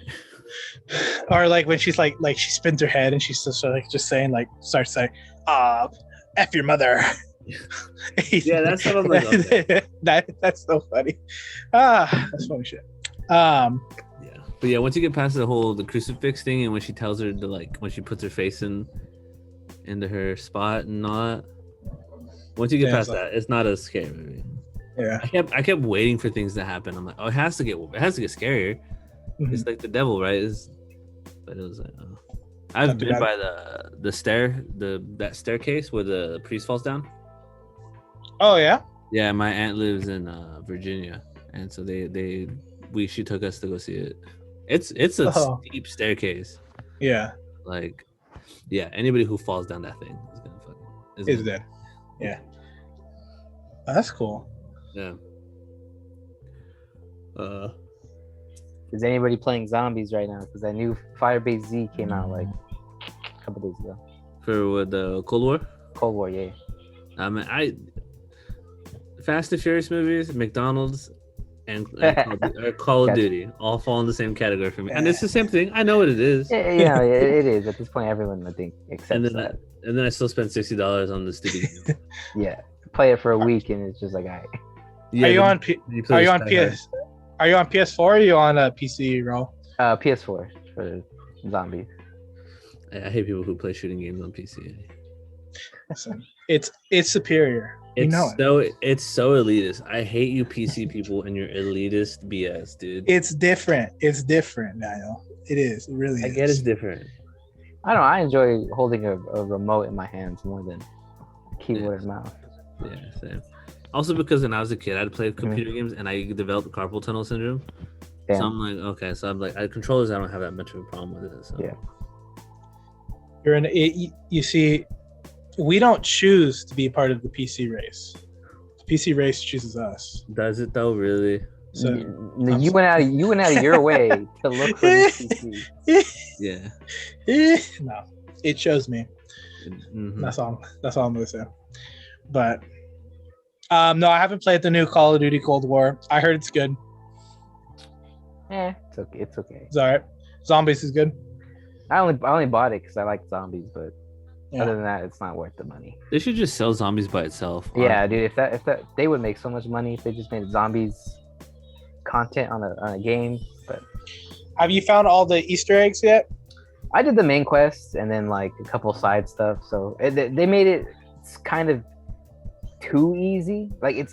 Or like when she's like she spins her head and she's just saying, like, starts saying, F your mother. Yeah, that's what I'm like. Okay. That's so funny. That's funny shit. Yeah, but yeah, once you get past the crucifix thing, and when she tells her to, like, when she puts her face into her spot and all that, once you get past that, it's not a scary movie. Yeah, I kept waiting for things to happen. I'm like, oh, it has to get scarier. Mm-hmm. It's like the devil, right? But it was like, oh. I've been by that staircase where the priest falls down. Oh yeah. Yeah, my aunt lives in Virginia, and so she took us to go see it. It's a steep staircase. Yeah. Like, yeah, anybody who falls down that thing is dead. Yeah. Oh, that's cool. Yeah. Is anybody playing zombies right now? Because that new Firebase Z came out like a couple days ago. For what, the Cold War? Cold War, yeah. Fast and Furious movies, McDonald's, and Call of Duty all fall in the same category for me. And it's the same thing. I know what it is. Yeah, it is. At this point, everyone, I think, accepts that. And then I still spend $60 on the stupid game. Yeah. Play it for a week and it's just like, all right. Yeah, are you on PS? Are you on PS4 or are you on a PC, Raul? PS4 for zombies. I hate people who play shooting games on PC. Listen, it's superior. It's so elitist. I hate you PC people and your elitist BS, dude. It's different. It's different, Daniel. It is. It really is. I get it's different. I don't know. I enjoy holding a remote in my hands more than a keyboard and mouse. Yeah, same. Also, because when I was a kid, I'd play computer games and I developed carpal tunnel syndrome. Damn. So I'm like, okay, so I'm like, controllers, I don't have that much of a problem with it. So. Yeah. You see, we don't choose to be part of the PC race. The PC race chooses us. Does it though, really? So you went out of your way to look for the PC. Yeah. No, it chose me. Mm-hmm. That's all I'm gonna say. But no, I haven't played the new Call of Duty Cold War. I heard it's good. It's okay. It's okay. It's all right. Zombies is good. I only bought it because I like zombies, but other than that, it's not worth the money. They should just sell zombies by itself. Yeah, dude. If that they would make so much money if they just made zombies content on a game. But have you found all the Easter eggs yet? I did the main quests and then like a couple side stuff. So they made it kind of too easy. Like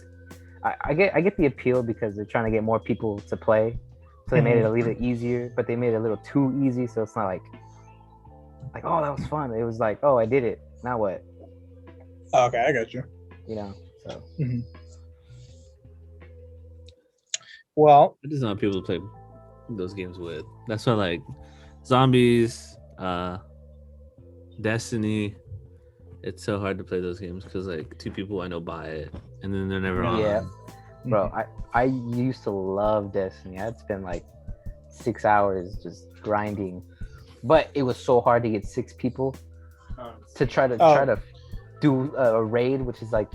I get the appeal because they're trying to get more people to play. So they made it a little easier, but they made it a little too easy. So it's not like, oh, that was fun. It was like, oh, I did it. Now what? Oh, okay, I got you. You know, so. Mm-hmm. Well, I just don't have people to play those games with. That's why, like, zombies, Destiny. It's so hard to play those games because, like, two people I know buy it and then they're never on. Yeah. Bro, I used to love Destiny. I'd spend like 6 hours just grinding, but it was so hard to get 6 people to try to do a raid, which is like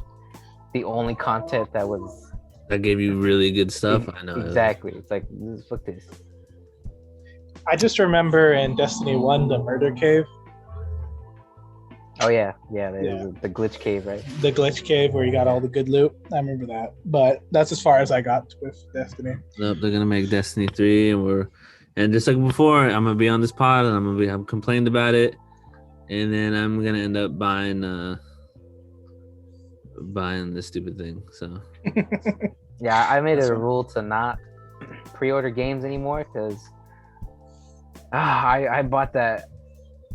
the only content that gave you really good stuff. I know exactly. It's like, fuck this. I just remember in Destiny 1 the murder cave. Oh yeah. The glitch cave, right? The glitch cave where you got all the good loot. I remember that, but that's as far as I got with Destiny. Nope, they're gonna make Destiny 3, and just like before, I'm gonna be on this pod and I'm complained about it, and then I'm gonna end up buying this stupid thing. So Yeah, I made it That's a right. rule to not pre-order games anymore because I bought the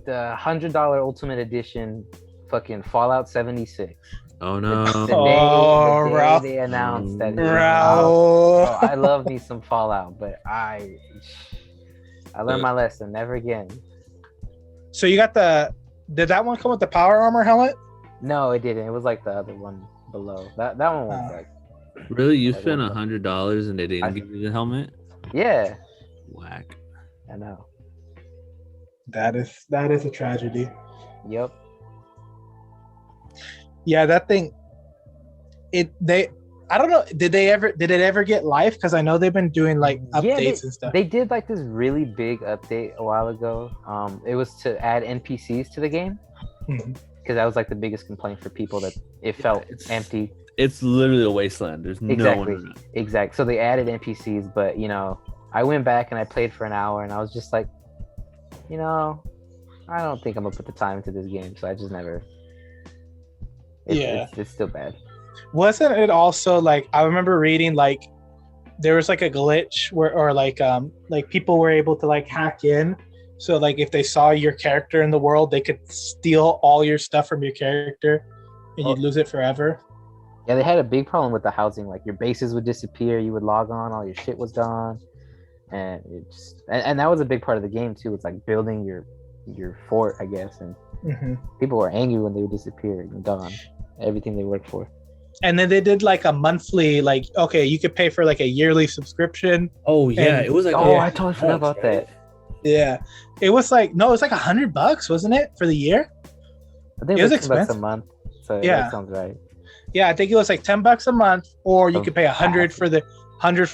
$100 Ultimate Edition fucking Fallout 76 Oh the no. Oh, day Raul. they announced that it came out. Raul. Oh, I love me some Fallout, but I learned my lesson. Never again. So you got did that one come with the power armor helmet? No, it didn't. It was like the other one below. That one was Oh. like, Really? You Like, spent what the- $100 and they didn't I- give you the helmet? yeah, Whack. I know. That is a tragedy. Yep. Yeah, that thing. I don't know. Did it ever get live? Because I know they've been doing like Yeah, updates and stuff. They did like this really big update a while ago. It was to add NPCs to the game Mhm. because that was like the biggest complaint for people that it felt It's- empty. It's literally a wasteland. There's no Exactly. one around. Exactly. So they added NPCs, but I went back and I played for an hour and I was just like, I don't think I'm gonna put the time into this game, so I just never. It's still bad. Wasn't it also like I remember reading like there was like a glitch or like people were able to like hack in, so like if they saw your character in the world, they could steal all your stuff from your character, and you'd lose it forever. Yeah, they had a big problem with the housing. Like your bases would disappear, you would log on, all your shit was gone, and and that was a big part of the game too. It's like building your fort, I guess, and Mhm. people were angry when they would disappear and gone. Everything they worked for. And then they did like a monthly, like okay, you could pay for like a yearly subscription. Oh yeah, And- it was like Oh, yeah. I totally forgot about that. Yeah, it was like no, it was like $100, wasn't it, for the year? I think It it was was $10 a expensive. month. So Yeah. that sounds right. Yeah, I think it was like $10 a month, or you Oh, could pay $100 for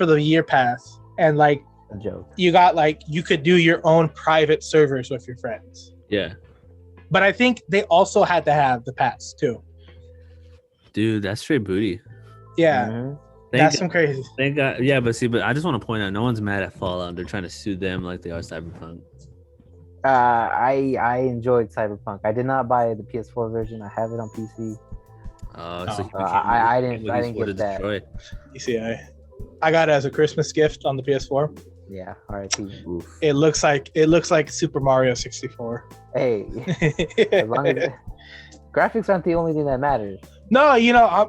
the year pass, and like A joke. you got like you could do your own private servers with your friends. Yeah. But I think they also had to have the pass too. Dude, that's straight booty. Yeah, Mhm. that's some crazy. Thank God. Yeah, but I just want to point out, no one's mad at Fallout. They're trying to sue them like they are Cyberpunk. I enjoyed Cyberpunk. I did not buy the PS4 version. I have it on PC. So Oh. I didn't get that. Destroy. You see, I got it as a Christmas gift on the PS4. Yeah, RIP. Oof. It looks like Super Mario 64. Hey, as long as graphics aren't the only thing that matters. No,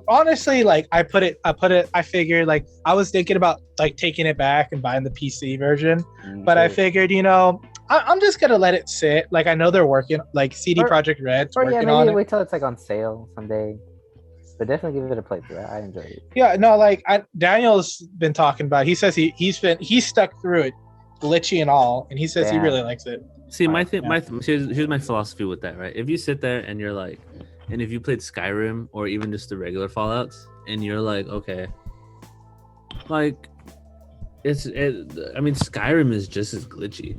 honestly, like I figured like I was thinking about like taking it back and buying the PC version, but I figured, I'm just gonna let it sit. Like I know they're working, like CD Or- Projekt Red's Or yeah, working on maybe it. wait till it's like on sale someday. But definitely give it a playthrough. I enjoyed it. Yeah, no, like Daniel's been talking about. He says he's stuck through it, glitchy and all, and he says he Yeah. really likes it. See, my Alright, thing, here's my philosophy with that, right? If you sit there and you're like, and if you played Skyrim or even just the regular Fallouts, and you're like, okay, like, I mean, Skyrim is just as glitchy.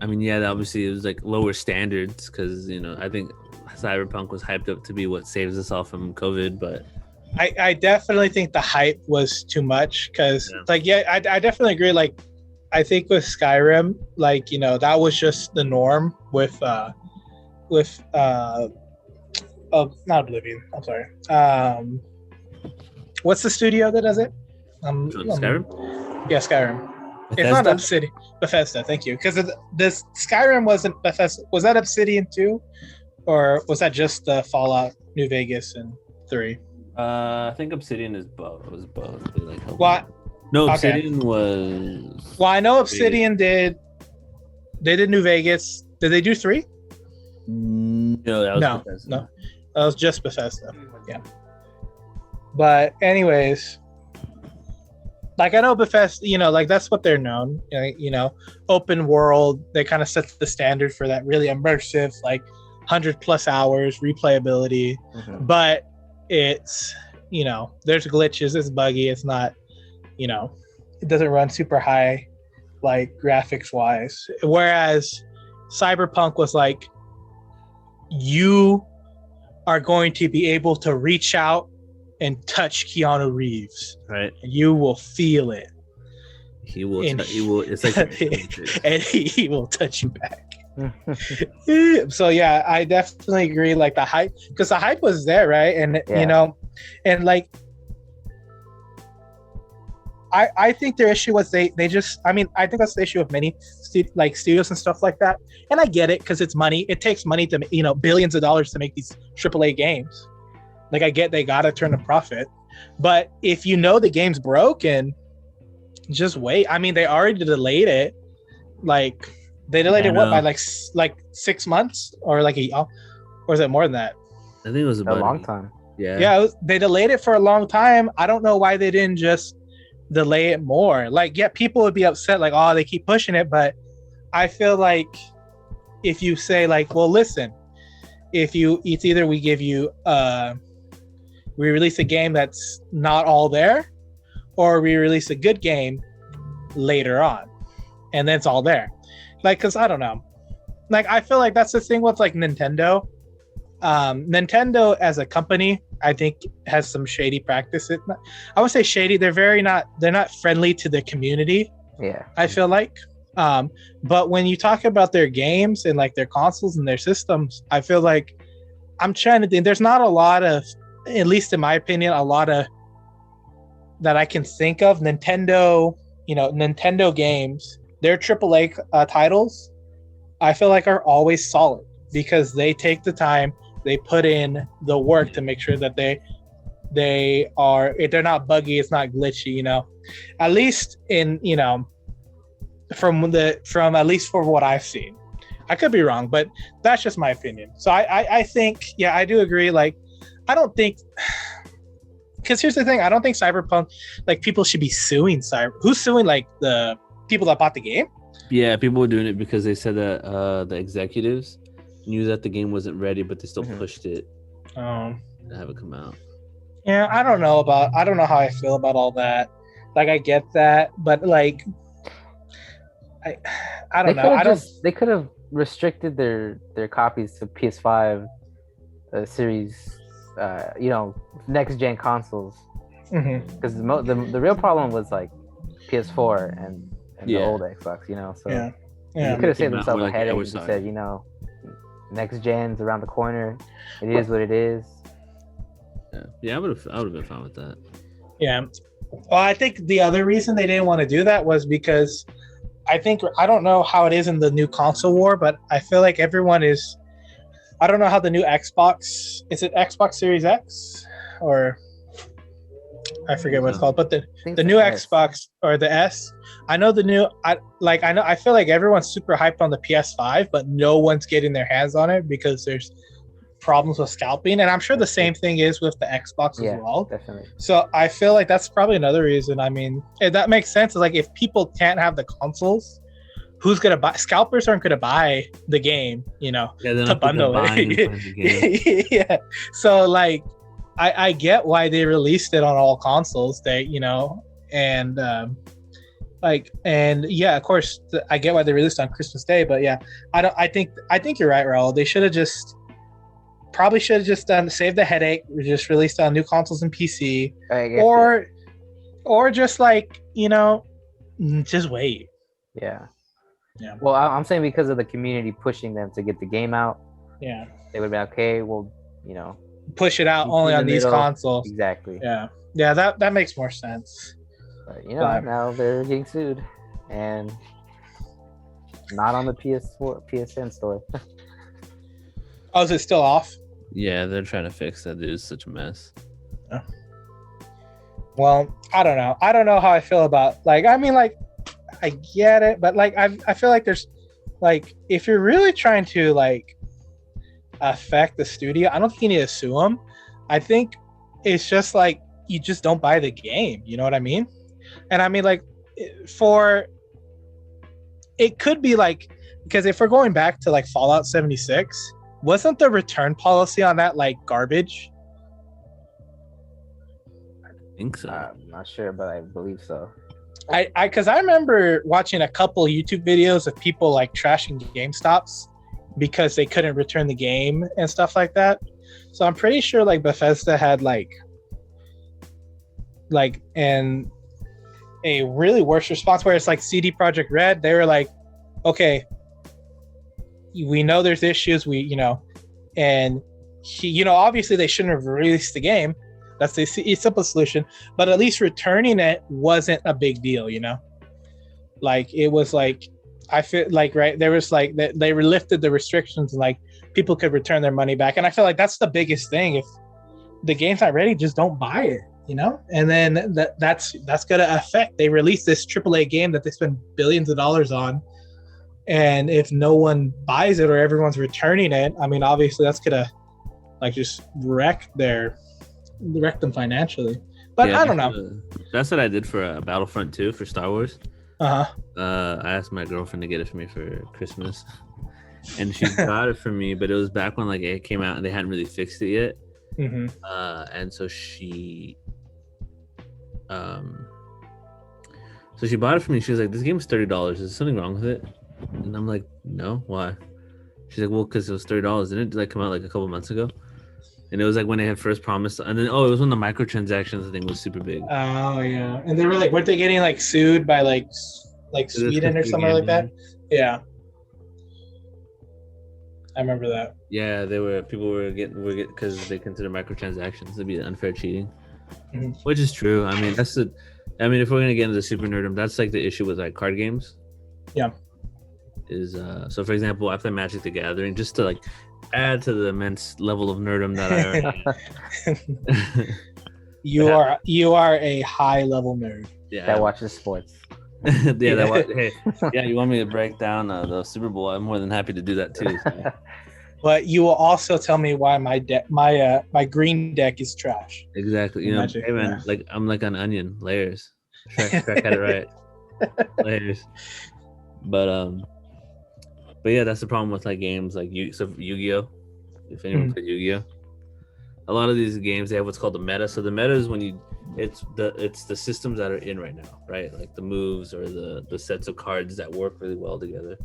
I mean, yeah, obviously it was like lower standards because I think Cyberpunk was hyped up to be what saves us all from COVID, but I definitely think the hype was too much because I definitely agree. Like I think with Skyrim, like that was just the norm with not Oblivion. I'm sorry. What's the studio that does it? Skyrim. Yeah, Skyrim. It's not Obsidian. Bethesda. Thank you. Because this Skyrim wasn't Bethesda. Was that Obsidian too, or was that just the Fallout New Vegas and 3? I think Obsidian is both. It was both. They like helped What? out. No, Okay. Obsidian was. Well, I know Obsidian did. They did New Vegas. Did they do 3? No, that was No, Bethesda. no. That was just Bethesda. Yeah. But anyways, like I know Bethesda, like that's what they're known. Open world. They kind of set the standard for that really immersive, like 100+ hours replayability. Mhm. But it's there's glitches. It's buggy. It's not. It doesn't run super high, like graphics wise. Whereas Cyberpunk was like, you are going to be able to reach out and touch Keanu Reeves, Right. and you will feel it, He will. And- He will. It's like. and he will touch you back. So yeah, I definitely agree. Like the hype, because the hype was there, right? And Yeah. and like I think their issue was they just, I mean, I think that's the issue of many studios and stuff like that. And I get it because it's money. It takes money to, you know, billions of dollars to make these AAA games. Like, I get they gotta turn a profit, but if you know the game's broken, just wait. I mean, they already delayed it. Like, they delayed it what by like 6 months or like or is it more than that? I think it was about a long time. Yeah. They delayed it for a long time. I don't know why they didn't just delay it more. Like, yeah, people would be upset, like, oh, they keep pushing it, but I feel like if you say like, well, listen, it's either we give you we release a game that's not all there, or we release a good game later on, and then it's all there. Like, because I don't know. Like, I feel like that's the thing with like Nintendo. Nintendo as a company, I think, has some shady practices. I would say shady. They're not friendly to the community. Yeah. I feel like. But when you talk about their games and like their consoles and their systems, I feel like I'm trying to think. There's not a lot of, at least in my opinion, a lot of that I can think of. Nintendo games, their AAA titles, I feel like are always solid because they take the time, they put in the work to make sure that they're not buggy, it's not glitchy, you know. At least in, you know, from at least for what I've seen. I could be wrong, but that's just my opinion. So I think, yeah, I do agree. Like, I don't think, because here's the thing, I don't think Cyberpunk, like, people should be suing who's suing, like, the people that bought the game? Yeah, people were doing it because they said that the executives knew that the game wasn't ready, but they still pushed it to have it come out. Yeah, I don't know how I feel about all that. Like, I get that, but like, I don't know. They could have restricted their copies to PS5 series, you know, next gen consoles. Because the real problem was like PS4 and the old Xbox, you know. So yeah. you could have saved themselves a headache and said, you know, next gen's around the corner. It is what it is. Yeah, I would have been fine with that. Yeah. Well, I think the other reason they didn't want to do that was because I don't know how it is in the new console war, but I feel like everyone is. I don't know how the new Xbox, is it Xbox Series X or I forget what it's called, but the new Xbox or the S. I know the new. I feel like everyone's super hyped on the PS5, but no one's getting their hands on it because there's problems with scalping, and I'm sure the same thing is with the Xbox as well. Definitely. So I feel like that's probably another reason. I mean, that makes sense. Like, if people can't have the consoles, who's gonna buy? Scalpers aren't gonna buy the game, you know, to bundle it. Yeah. So like, I get why they released it on all consoles. They, you know, and yeah, of course, I get why they released on Christmas Day. But yeah, I think you're right, Raul. They should have probably done save the headache. Just released on new consoles and PC, or just like, you know, just wait. Yeah. Yeah. Well, I'm saying because of the community pushing them to get the game out. Yeah. They would be okay. Well, you know, push it out only on these consoles. Exactly. Yeah. Yeah. That makes more sense. But, you know, now they're getting sued, and not on the PSN store. Oh, is it still off? Yeah, they're trying to fix that. Dude, it's such a mess. Yeah. Well, I don't know. I don't know how I feel about, like, I mean, like, I get it, but like, I feel like there's, like, if you're really trying to like affect the studio, I don't think you need to sue them. I think it's just like, you just don't buy the game. You know what I mean? And I mean, like, it could be like, because if we're going back to like Fallout 76, wasn't the return policy on that like garbage? I think so. I'm not sure, but I believe so. Because I remember watching a couple YouTube videos of people like trashing GameStops because they couldn't return the game and stuff like that. So I'm pretty sure like Bethesda had like and a really worse response where it's like CD Projekt Red. They were like, okay, we know there's issues, and you know, obviously they shouldn't have released the game, That's the simple solution. But at least returning it wasn't a big deal, you know. Like it was like I feel like right there was like they lifted the restrictions and like people could return their money back, and I feel like that's the biggest thing. If the game's not ready, just don't buy it, you know. And then that's gonna affect. They released this AAA game that they spend billions of dollars on, and if no one buys it or everyone's returning it, I mean, obviously that's gonna like just wreck them financially. But yeah, I don't know. That's what I did for Battlefront 2 for Star Wars. I asked my girlfriend to get it for me for Christmas, and she got it for me. But it was back when like it came out and they hadn't really fixed it yet. Mm-hmm. And so she bought it for me. She was like, "This game is $30. Is there something wrong with it?" And I'm like, "No, why?" She's like, "Well, because it was $30. Didn't it like come out like a couple months ago?" And it was like when they had first promised, and then it was when the microtransactions thing was super big. Oh yeah, and they were like, weren't they getting like sued by like Sweden or something like that? Yeah, I remember that. Yeah, people were getting because they consider microtransactions to be unfair cheating, which is true. I mean, if we're gonna get into the super nerdum, that's like the issue with like card games. Yeah. So for example, I play Magic the Gathering just to like add to the immense level of nerdum that I already you are a high level nerd. Yeah. That watches sports. Hey, you want me to break down the Super Bowl? I'm more than happy to do that too. So. But you will also tell me why my green deck is trash. Exactly. You know, Magic, hey man, like I'm like an onion, layers. Crack at it right. Layers. But yeah, that's the problem with like games like Yu-Gi-Oh. If anyone played Yu-Gi-Oh, a lot of these games they have what's called the meta. So the meta is when it's the systems that are in right now, right? Like the moves or the sets of cards that work really well together.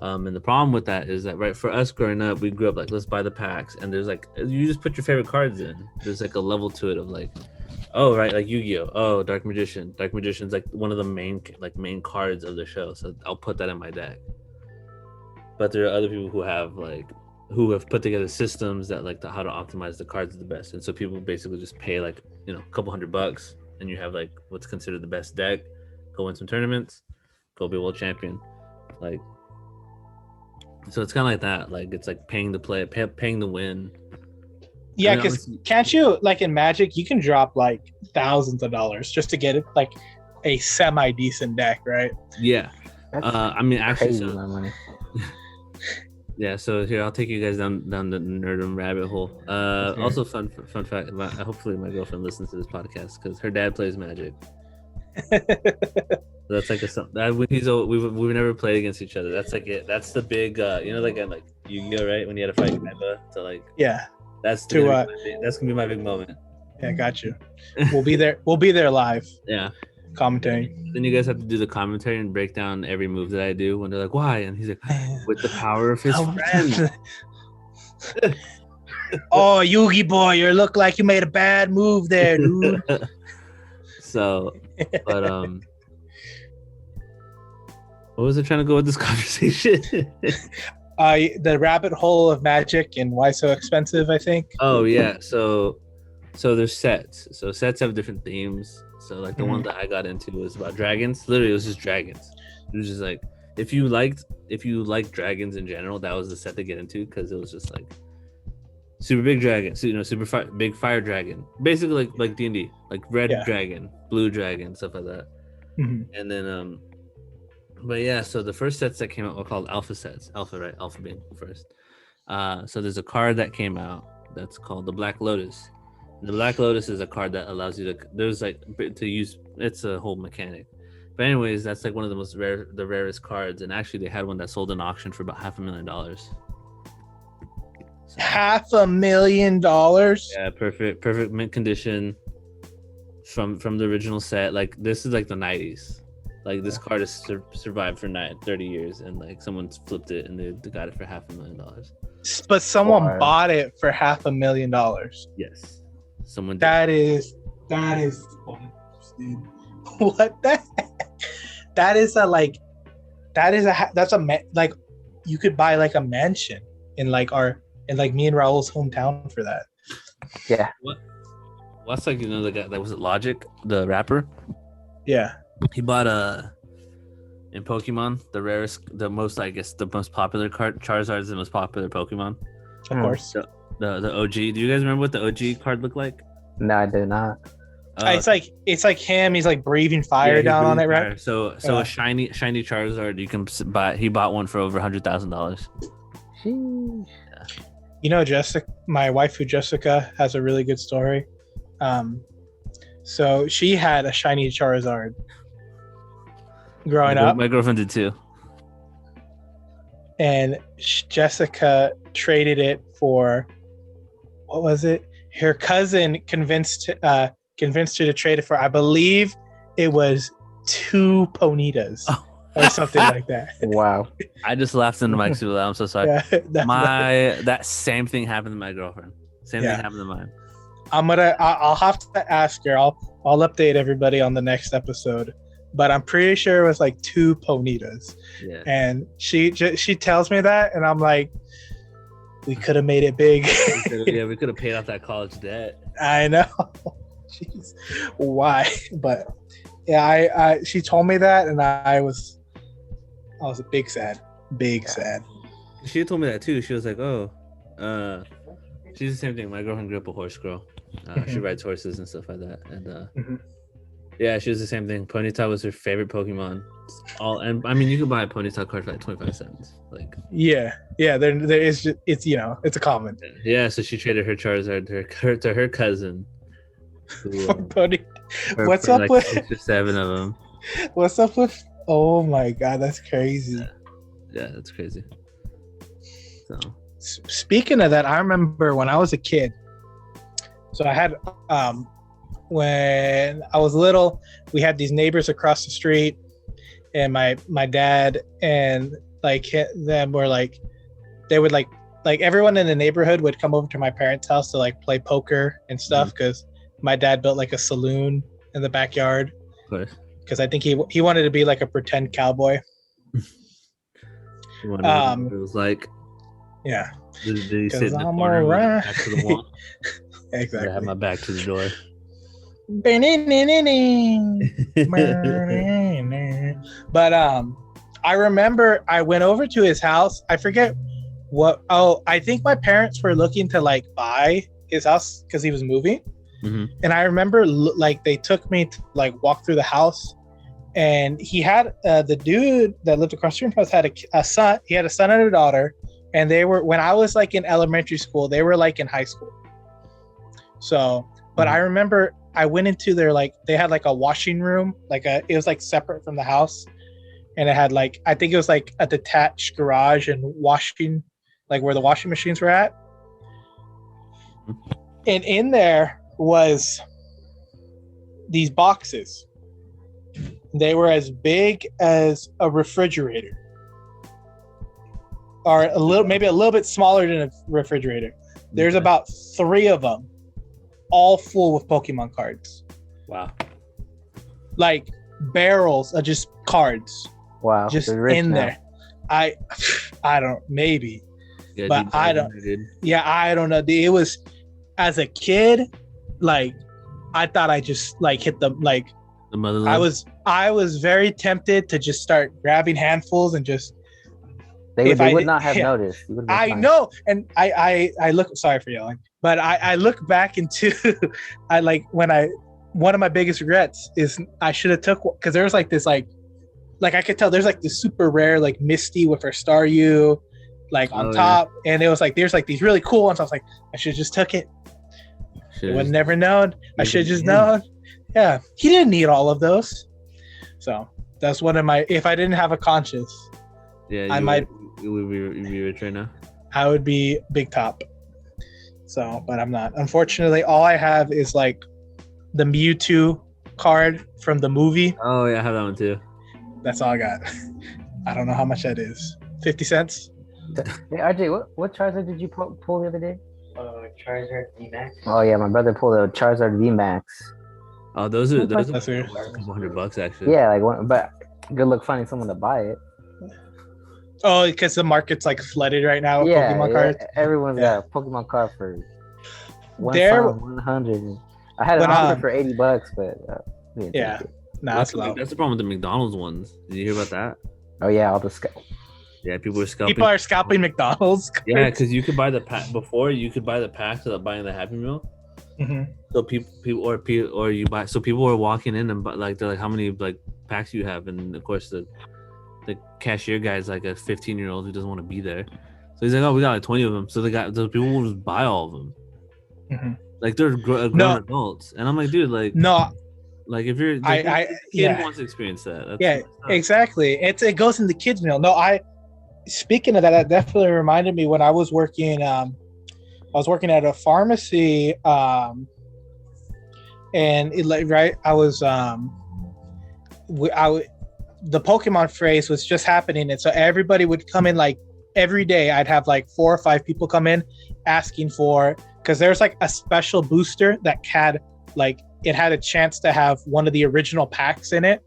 And the problem with that is that right for us growing up, we grew up like let's buy the packs, and there's like you just put your favorite cards in. There's like a level to it of like, oh right, like Yu-Gi-Oh. Oh, Dark Magician. Dark Magician's like one of the main cards of the show, so I'll put that in my deck. But there are other people who have put together systems that like how to optimize the cards the best, and so people basically just pay like a couple $100, and you have like what's considered the best deck, go win some tournaments, go be a world champion, like. So it's kind of like that, like it's like paying to play, paying to win. Yeah, because can't you like in Magic you can drop like thousands of dollars just to get it like a semi decent deck, right? Yeah, I mean actually. Crazy money. Yeah, so here I'll take you guys down the nerdum rabbit hole. Okay. Also, fun fact. Hopefully, my girlfriend listens to this podcast because her dad plays Magic. That's like we've never played against each other. That's like it. That's the big like Yu-Gi-Oh, right? When you had to fight Kaiba to like. Yeah. That's gonna be my big moment. Yeah, got you. We'll be there. We'll be there live. Yeah. Commentating. Then you guys have to do the commentary and break down every move that I do when they're like, why? And he's like, with the power of his friend. Oh, Yugi boy, you look like you made a bad move there, dude. So, but what was I trying to go with this conversation? The rabbit hole of Magic and why so expensive, I think. Oh yeah, so there's sets. So sets have different themes. So like the one that I got into was about dragons. Literally, it was just dragons. It was just like if you liked dragons in general, that was the set to get into because it was just like super big dragon, so, big fire dragon, basically like D&D, like red dragon, blue dragon, stuff like that. And then but yeah, so the first sets that came out were called alpha sets. Alpha being first. So there's a card that came out that's called the Black Lotus. The Black Lotus is a card that allows you to use. It's a whole mechanic, but anyways, that's like one of the rarest cards. And actually, they had one that sold in auction for about $500,000. So, $500,000. Yeah, perfect mint condition from the original set. Like this is like the 90s. Like this card has survived for 30 years, and like someone's flipped it and they got it for $500,000. But someone bought it for $500,000. Yes. Someone did. That is dude. What the heck? That's you could buy like a mansion in like me and Raul's hometown for that. Yeah. What? Well, that's like the guy that was it Logic, the rapper. Yeah. He bought in Pokemon the most popular card. Charizard is the most popular Pokemon. Of course. So, the OG. Do you guys remember what the OG card looked like? No, I do not. It's like him. He's like breathing fire down on it, right? So a shiny Charizard you can buy. He bought one for over $100,000. You know, Jessica, my wife, Jessica, has a really good story. So she had a shiny Charizard growing up. My girlfriend did too. And Jessica traded it for, what was it? Her cousin convinced her to trade it for, I believe it was 2 Ponitas or something like that. Wow. I just laughed into my too loud. I'm so sorry. Yeah, that same thing happened to my girlfriend. Same thing happened to mine. I'll have to ask her. I'll update everybody on the next episode. But I'm pretty sure it was like 2 Ponitas. Yeah. And she tells me that, and I'm like, we could have made it big. We could have paid off that college debt. I know. Jeez. Why? But yeah, she told me that, and I was a big sad. She told me that too. She was like, "Oh, she's the same thing. My girlfriend grew up a horse girl. She rides horses and stuff like that." And yeah, she was the same thing. Ponyta was her favorite Pokemon. And I mean, you could buy a Ponyta card for like 25 cents. Like yeah. There is just, it's it's a common. Yeah, so she traded her Charizard to her cousin. Who, What's up with 6 or 7 of them? What's up with? Oh my god, that's crazy. Yeah, that's crazy. So speaking of that, I remember when I was a kid. So I had when I was little, we had these neighbors across the street, and my dad and like them were like, they would like everyone in the neighborhood would come over to my parents' house to like play poker and stuff, because my dad built like a saloon in the backyard. Because I think he wanted to be like a pretend cowboy. It was like, yeah. Did he sit in the corner with his back to the wall? Exactly. I have my back to the door. But I remember I went over to his house. I forget what. Oh, I think my parents were looking to like buy his house because he was moving. And I remember like they took me to like walk through the house, and he had the dude that lived across the street from us had a son. He had a son and a daughter, and they were, when I was like in elementary school, they were like in high school. So, but I remember I went into their, like, they had like a washing room, it was like separate from the house, and it had like, I think it was like a detached garage and washing, like where the washing machines were at. And in there was these boxes. They were as big as a refrigerator, or maybe a little bit smaller than a refrigerator. There's about 3 of them, all full with Pokemon cards. Wow. Like barrels of just cards. Wow. Just in there. I don't, maybe. Yeah, but I don't. Yeah, I don't know. It was, as a kid, like, I thought I just like hit the motherland. I was very tempted to just start grabbing handfuls and just. They would not have noticed. I know, and I look. Sorry for yelling, but I look back into, one of my biggest regrets is I should have took, because there was like this like I could tell there's like this super rare like Misty with her Staryu like on top, and it was like there's like these really cool ones. I was like, I should have just took it. I would have never known. I should have just known. Yeah, he didn't need all of those. So that's one of my. If I didn't have a conscience, I might. You would be rich right now. I would be big top. So, but I'm not. Unfortunately, all I have is like the Mewtwo card from the movie. Oh yeah, I have that one too. That's all I got. I don't know how much that is. 50 cents. Hey RJ, what Charizard did you pull the other day? Charizard VMAX. Oh yeah, my brother pulled a Charizard VMAX. Oh, those are That's weird. $100 actually. Yeah, but good luck finding someone to buy it. Oh, because the market's like flooded right now with Pokemon cards. Everyone's got a Pokemon card for 100. I had an But, offer for $80, but we didn't Yeah. take it. No, it's low. That's the problem with the McDonald's ones. Did you hear about that? Oh yeah, all the Yeah, people are scalping. People are scalping McDonald's. Yeah, because you could buy the pack before. You could buy the packs without buying the Happy Meal. Mhm. So people you buy. So people were walking in and they're like, how many like packs you have? And of course the cashier guy's like a 15-year-old who doesn't want to be there. So he's like, oh, we got like 20 of them. So the people will just buy all of them. Mhm. Like they're grown adults, and I'm like, dude, like No, like if you're kid wants to experience that. That's exactly. It goes in the kids meal. No, speaking of that, that definitely reminded me when I was working. I was working at a pharmacy, and I was the Pokemon phrase was just happening, and so everybody would come in like every day. I'd have like 4 or 5 people come in asking for, because there's like a special booster that had like it had a chance to have one of the original packs in it.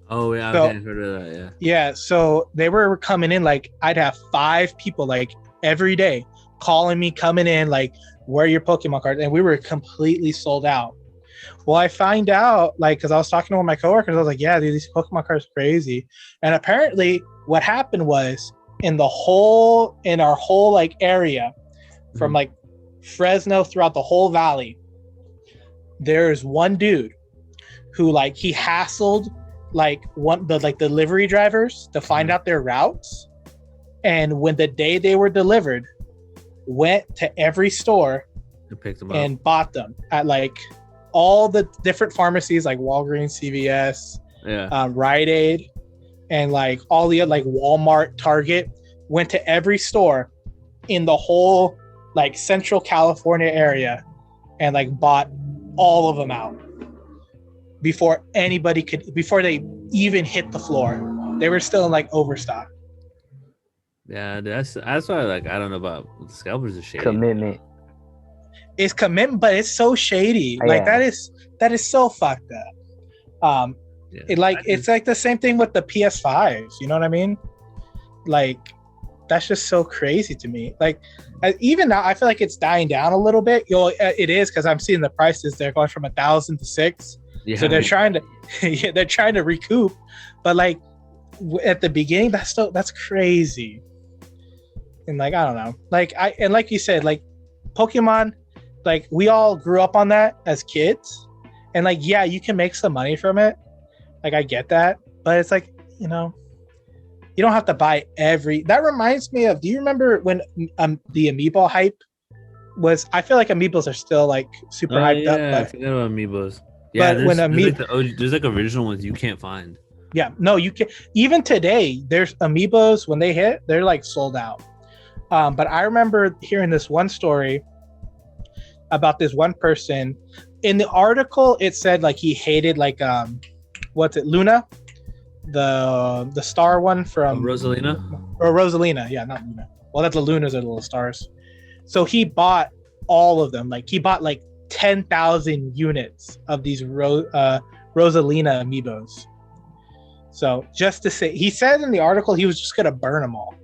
Oh yeah, So- I've heard of that. Yeah. Yeah, so they were coming in like I'd have 5 people like every day calling me, coming in like, where are your Pokemon cards? And we were completely sold out. Well, I find out like because I was talking to one of my coworkers, I was like, yeah, dude, these Pokemon cards are crazy. And apparently what happened was in our whole like area from like Fresno throughout the whole valley, there's one dude who like he hassled like the delivery drivers to find out their routes, and when the day they were delivered, went to every store You picked them up. and bought them at like all the different pharmacies like Walgreens, CVS, Yeah. Rite Aid, and like all the like Walmart, Target. Went to every store in the whole like Central California area and like bought all of them out before they even hit the floor. They were still in like overstock. Yeah, that's why like I don't know about the scalpers are shady. commitment. It's commitment, but it's so shady. Oh, Like yeah. that is so fucked up. Yeah. It's like the same thing with the PS5s. You know what I mean? Like that's just so crazy to me. Like even now, I feel like it's dying down a little bit. It is because I'm seeing the prices. They're going from 1,000 to 6. Yeah. So they're trying to recoup. But like at the beginning, that's crazy. And like I don't know. Like like you said, like Pokemon, like we all grew up on that as kids. And like yeah, you can make some money from it. Like I get that, but it's like, you know, you don't have to buy that reminds me of, do you remember when the Amiibo hype was? I feel like Amiibos are still like super hyped up. I But forgot about Amiibos. Yeah, but when there's like original ones you can't find. yeah, no, you can even today. There's Amiibos when they hit, they're like sold out. But I remember hearing this one story about this one person. In the article, it said like he hated like what's it, Luna, the star one from Rosalina? or Rosalina, yeah, not Luna. Well, that's the Lunas are the little stars. So he bought all of them. Like he bought like 10,000 units of these Rosalina Amiibos. So just to say, he said in the article he was just gonna burn them all,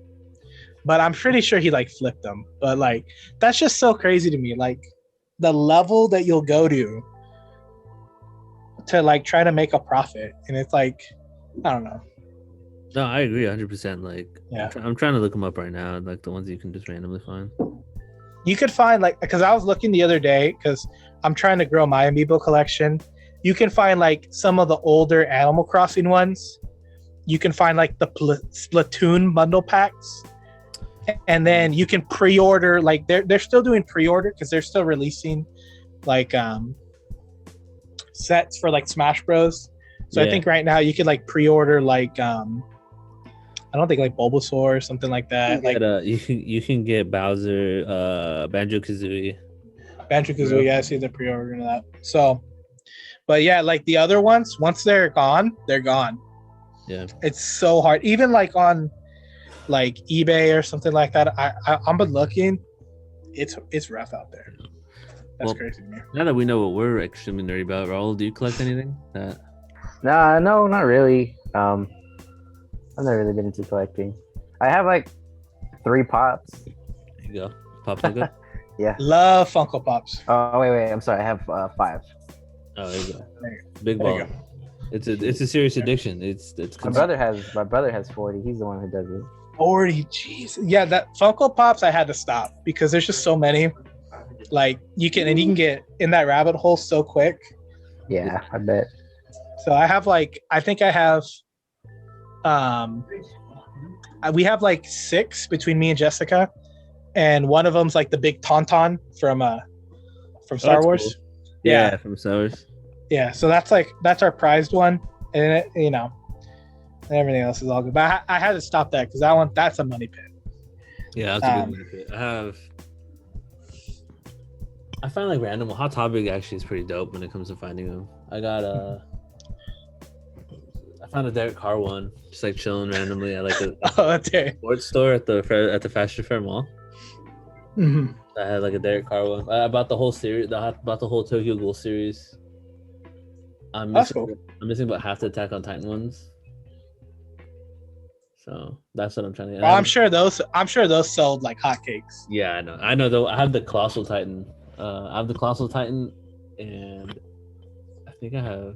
but I'm pretty sure he like flipped them. But like that's just so crazy to me. Like the level that you'll go to like try to make a profit, and it's like I don't know. No, I agree 100%. Like, Yeah. I'm trying to look them up right now. Like the ones you can just randomly find. You could find like, because I was looking the other day because I'm trying to grow my Amiibo collection. You can find like some of the older Animal Crossing ones. You can find like the Splatoon bundle packs, and then you can pre-order. Like they're still doing pre-order because they're still releasing like sets for like Smash Bros. So I Yeah. think right now you could like pre-order like I don't think like Bulbasaur or something like that. Like you can get Bowser, Banjo Kazooie. Banjo-Kazooie, yeah, I see the pre-order of that. So, but yeah, like the other ones, once they're gone, they're gone. Yeah. It's so hard. Even like on like eBay or something like that, I'm been looking. It's rough out there. That's Well, crazy to me. Now that we know what we're extremely nerdy about, Raul, do you collect anything? Nah, no, not really. I've never really been into collecting. I have like 3 pops. There you go. Pop Funko. Yeah. Love Funko Pops. Oh wait. I'm sorry. I have 5. Oh, there you go. There Big There you ball. go. It's a serious addiction. It's My brother has 40. He's the one who does it. 40, jeez. Yeah, that Funko Pops I had to stop because there's just so many. Like you can get in that rabbit hole so quick. Yeah, I bet. So I have I think I have we have 6 between me and Jessica, and one of them's the big Tauntaun from Star that's Wars. cool. Yeah. Yeah, from Star Wars. Yeah, so that's our prized one, and and everything else is all good. But I had to stop that because that's a money pit. Yeah, that's a good benefit. I find random Hot Topic actually is pretty dope when it comes to finding them. I found a Derek Carr one, just chilling randomly at a That's it. sports store at the Fashion Fair Mall. Mm-hmm. I had a Derek Carr one. I bought the whole series. Bought the whole Tokyo Ghoul series. That's cool. I'm missing about half the Attack on Titan ones. So that's what I'm trying to get. Well, I'm sure those sold like hotcakes. Yeah, I know though. I have the Colossal Titan. I have the Colossal Titan, and I think I have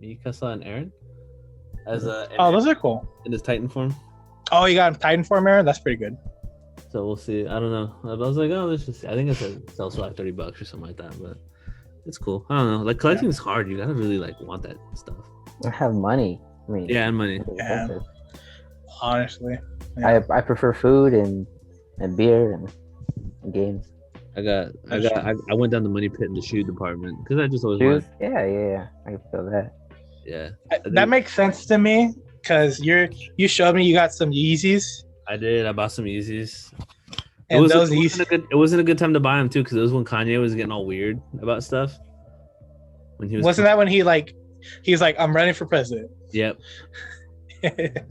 Mikasa and Eren as those are cool. in his Titan form. Oh, you got Titan form, Aaron? That's pretty good. So we'll see. I don't know. I was like, oh, let's just. I think it sells for $30 or something like that, but it's cool. I don't know. Collecting is hard. You gotta really want that stuff. I have money. I mean, Yeah, and money. it's Yeah. expensive. Honestly, yeah. I prefer food and beer and games. I went down the money pit in the shoe department because I just always Shoes? wanted. Yeah. I can feel that. Yeah, That makes sense to me because you showed me you got some Yeezys, I did. I bought some Yeezys. and it those wasn't a good time to buy them too because it was when Kanye was getting all weird about stuff. When he was wasn't that when he's like I'm running for president. Yep.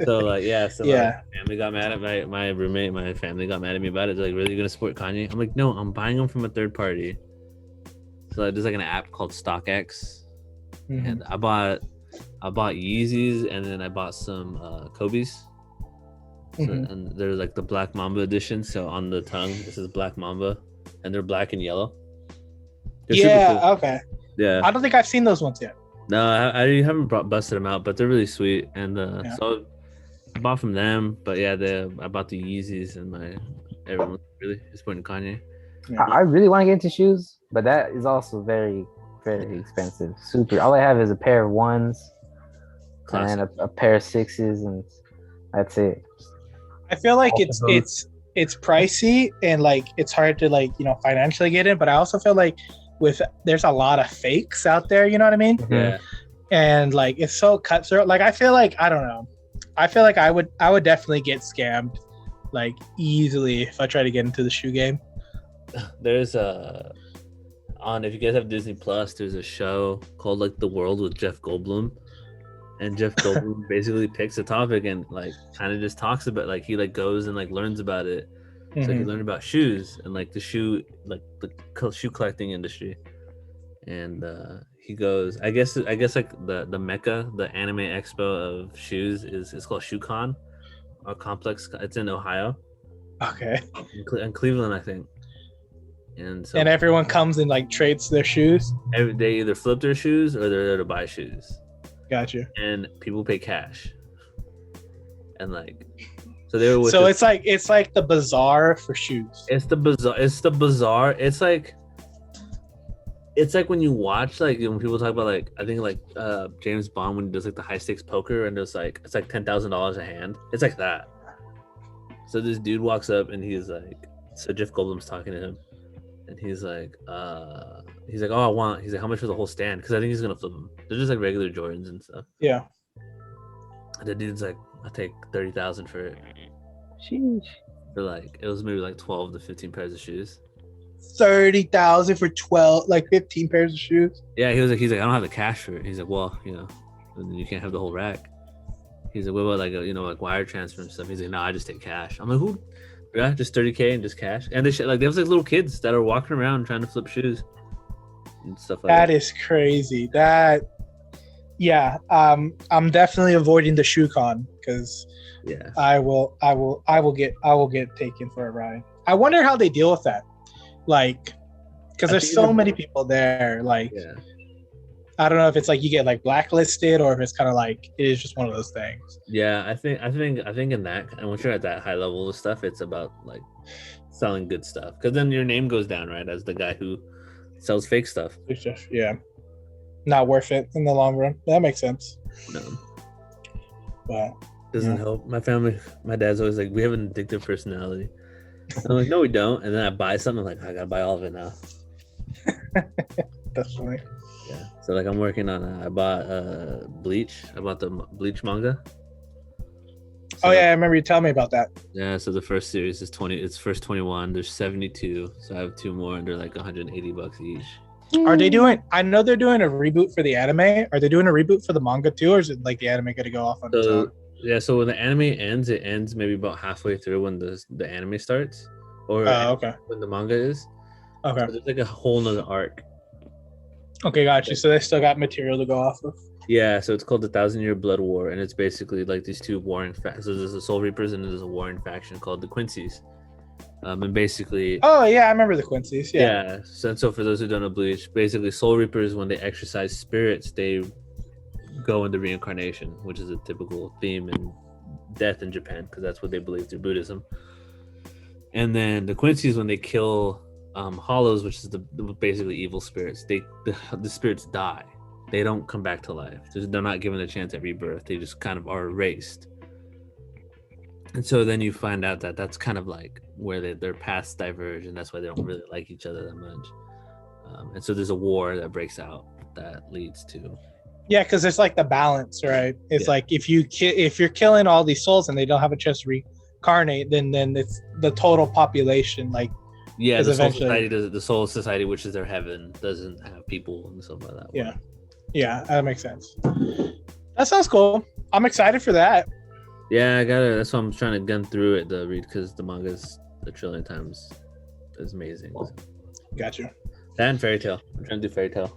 So Yeah. family got mad at my roommate. My family got mad at me about it. They're like, "Really, you're gonna support Kanye?" I'm like, "No, I'm buying them from a third party." So there's an app called StockX, Mhm. and I bought Yeezys, and then I bought some Kobe's. So, Mhm. and there's the Black Mamba edition. So on the tongue, this is Black Mamba, and they're black and yellow. They're super Yeah. cool. Okay. Yeah. I don't think I've seen those ones yet. No, I haven't busted them out, but they're really sweet. And Yeah. so I bought from them. But yeah, I bought the Yeezys, and everyone's really supporting Kanye. I really want to get into shoes, but that is also very, very expensive. Super. All I have is a pair of 1s Classic. and a pair of 6s, and that's it. I feel like Also it's pricey and it's hard to financially get in, but I also feel like there's a lot of fakes out there, you know what I mean? Yeah. And it's so cutthroat. I feel like I don't know. I feel like I would definitely get scammed easily if I try to get into the shoe game. There's if you guys have Disney Plus, there's a show called The World with Jeff Goldblum. And Jeff Goldblum basically picks a topic and kind of just talks about he goes and learns about it. So he Mhm. learned about shoes and the shoe shoe collecting industry. And he goes, I guess the Mecca, the anime expo of shoes is called ShoeCon, a complex. It's in Ohio, Okay. in Cleveland, I think. And so And everyone comes and trades their shoes. they either flip their shoes or they're there to buy shoes. Gotcha. And people pay cash. And so they were with So this- it's like the bazaar for shoes. It's the bazaar. It's like when you watch when people talk about I think James Bond when he does the high stakes poker and it's $10,000 a hand. It's like that. So this dude walks up and he's so Jeff Goldblum's talking to him, and he's like, oh, I want. He's like, how much for the whole stand? Because I think he's gonna flip them. They're just regular Jordans and stuff. Yeah. And the dude's like, I'll take 30,000 for it. Sheesh. For it was maybe 12 to 15 pairs of shoes. 30,000 for 15 pairs of shoes. Yeah, he's like, I don't have the cash for it. He's like, well, and then you can't have the whole rack. He's like, what about wire transfer and stuff? He's like, no, I just take cash. I'm like, who? Yeah, just 30K and just cash. And they have little kids that are walking around trying to flip shoes and stuff like that. That is crazy. Yeah. I'm definitely avoiding the shoe con because Yeah. I will get taken for a ride. I wonder how they deal with that. Like, because I there's think so the- many people there. Like, Yeah. I don't know if it's like you get like blacklisted or if it's kind of like it is just one of those things. Yeah, I think in that, and once you're at that high level of stuff, it's about like selling good stuff, because then your name goes down, right, as the guy who sells fake stuff. It's just not worth it in the long run. That makes sense. No, But doesn't Yeah. help. My dad's always like, we have an addictive personality. And I'm like, no, we don't. And then I buy something, I'm like, I gotta buy all of it now. that's funny. Yeah. So like, I'm working on. I bought Bleach. I bought the Bleach manga. So, Oh yeah, I remember you telling me about that. Yeah, so the first series is 20. It's first 21. There's 72. So I have 2 more, and they're like $180 each. Are they doing? I know they're doing a reboot for the anime. Are they doing a reboot for the manga too, or is it like the anime going to go off on its So own? yeah, so when the anime ends, it ends maybe about halfway through when the anime starts, or Oh, okay. when the manga is. Okay. So there's like a whole nother arc. Okay, got you. So they still got material to go off of. Yeah, so it's called the 1,000-Year Blood War, and it's basically like these 2 warring factions. So there's the Soul Reapers and there's a warring faction called the Quincy's. And basically, Oh yeah, I remember the Quincy's. Yeah. So for those who don't know Bleach, basically Soul Reapers, when they exercise spirits, they go into reincarnation, which is a typical theme in death in Japan, because that's what they believe through Buddhism. And then the Quincy's, when they kill hollows, which is the basically evil spirits, the spirits die. They don't come back to life. They're not given a chance at rebirth. They just kind of are erased. And so then you find out that that's kind of like where their paths diverge, and that's why they don't really like each other that much. And so there's a war that breaks out that leads to. Yeah, because it's like the balance, right? It's Yeah. like if you're killing all these souls and they don't have a chance to reincarnate, then it's the total population. Like, Yeah, 'Cause the Soul eventually- Society the Soul Society, which is their heaven, doesn't have people and stuff like that. yeah, that makes sense. That sounds cool. I'm excited for that. Yeah, I gotta. That's why I'm trying to gun through it to read, because the manga's a trillion times is amazing. Got you. That and Fairy Tail. I'm trying to do Fairy Tail.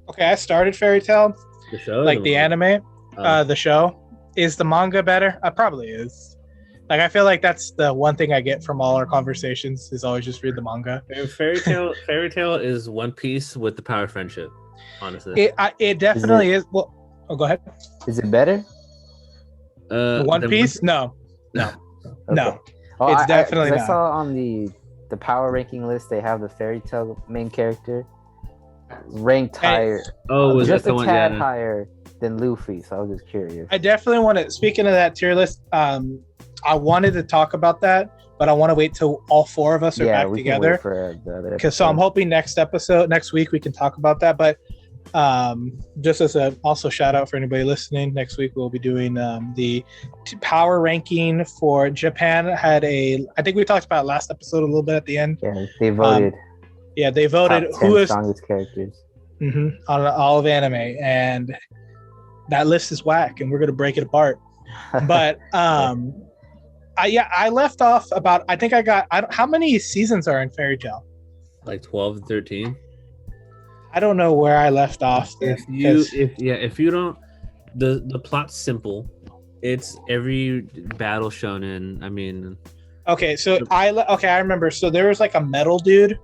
Okay, I started Fairy Tail, The show, or like the manga? anime. The show. Is the manga better? Probably is. Like, I feel like that's the one thing I get from all our conversations is always just read the manga. And Fairy Tail is One Piece with the power of friendship. Honestly, It definitely is. Well, go ahead. Is it better? One than Piece? No, no. Okay. Oh, It's definitely 'cause not. I saw on the power ranking list they have the Fairy Tail main character ranked Hey, higher, Oh, was just that the a one? tad Yeah. higher than Luffy. So I was just curious. I definitely want to. Speaking of that tier list, I wanted to talk about that, but I want to wait till all 4 of us are back we can together. wait for the other. Because so I'm episode. hoping next week we can talk about that. But just as a also shout out for anybody listening, next week we'll be doing the power ranking for Japan. I think we talked about it last episode a little bit at the end. Yeah, they voted. Yeah, they voted top 10 who is strongest characters. on all of anime, and that list is whack, and we're gonna break it apart. But I left off about. I think how many seasons are in Fairy Tail? Like 12, 13. I don't know where I left off. If you don't, the plot's simple. It's every battle shonen. I mean, Okay, so I remember. So there was like a metal dude,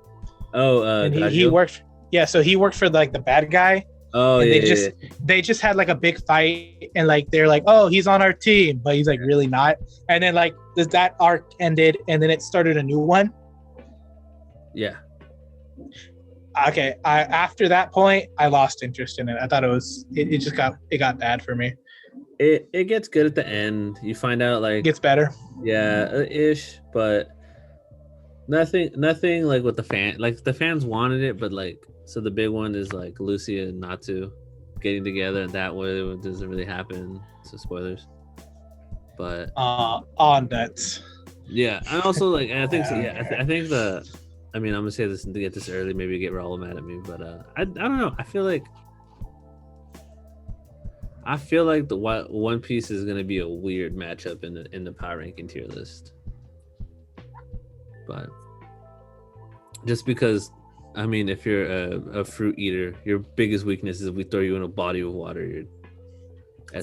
and he Gajo? worked. Yeah, so he worked for like the bad guy. Oh, and yeah, they just had like a big fight, and like they're like, oh, he's on our team, but he's like really not. And then like that arc ended, and then it started a new one. yeah. Okay, after that point, I lost interest in it. I thought it got bad for me. It gets good at the end. You find out like It gets better. yeah, ish, but nothing like what the fans wanted it, but like so the big one is like Lucy and Natsu getting together, and that way it doesn't really happen. So spoilers. But On nuts. yeah, and also like I think so, yeah, I think I'm gonna say this to get this early, maybe get Raul mad at me, but I don't know. I feel like the One Piece is gonna be a weird matchup in the power ranking tier list, but just because I mean, if you're a fruit eater, your biggest weakness is if we throw you in a body of water, you're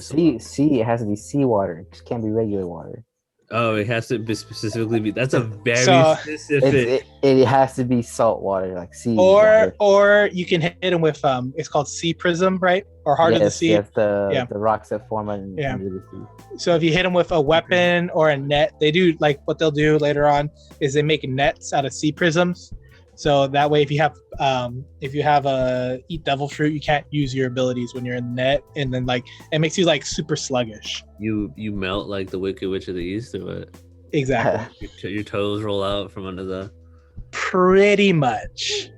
SOL. Sea, it has to be seawater. It just can't be regular water. Oh, it has to be specifically be. That's a very So- specific. It has to be salt water, like sea Or water. or you can hit them with it's called sea prism, right? Or heart of the sea. Yes, Yeah. the rocks that form under Yeah. the sea. So if you hit them with a weapon or a net, they do like what they'll do later on is they make nets out of sea prisms. So that way, if you have a eat devil fruit, you can't use your abilities when you're in the net, and then like it makes you like super sluggish. You melt like the Wicked Witch of the East, or what? Exactly. Your toes roll out from under the. Pretty much.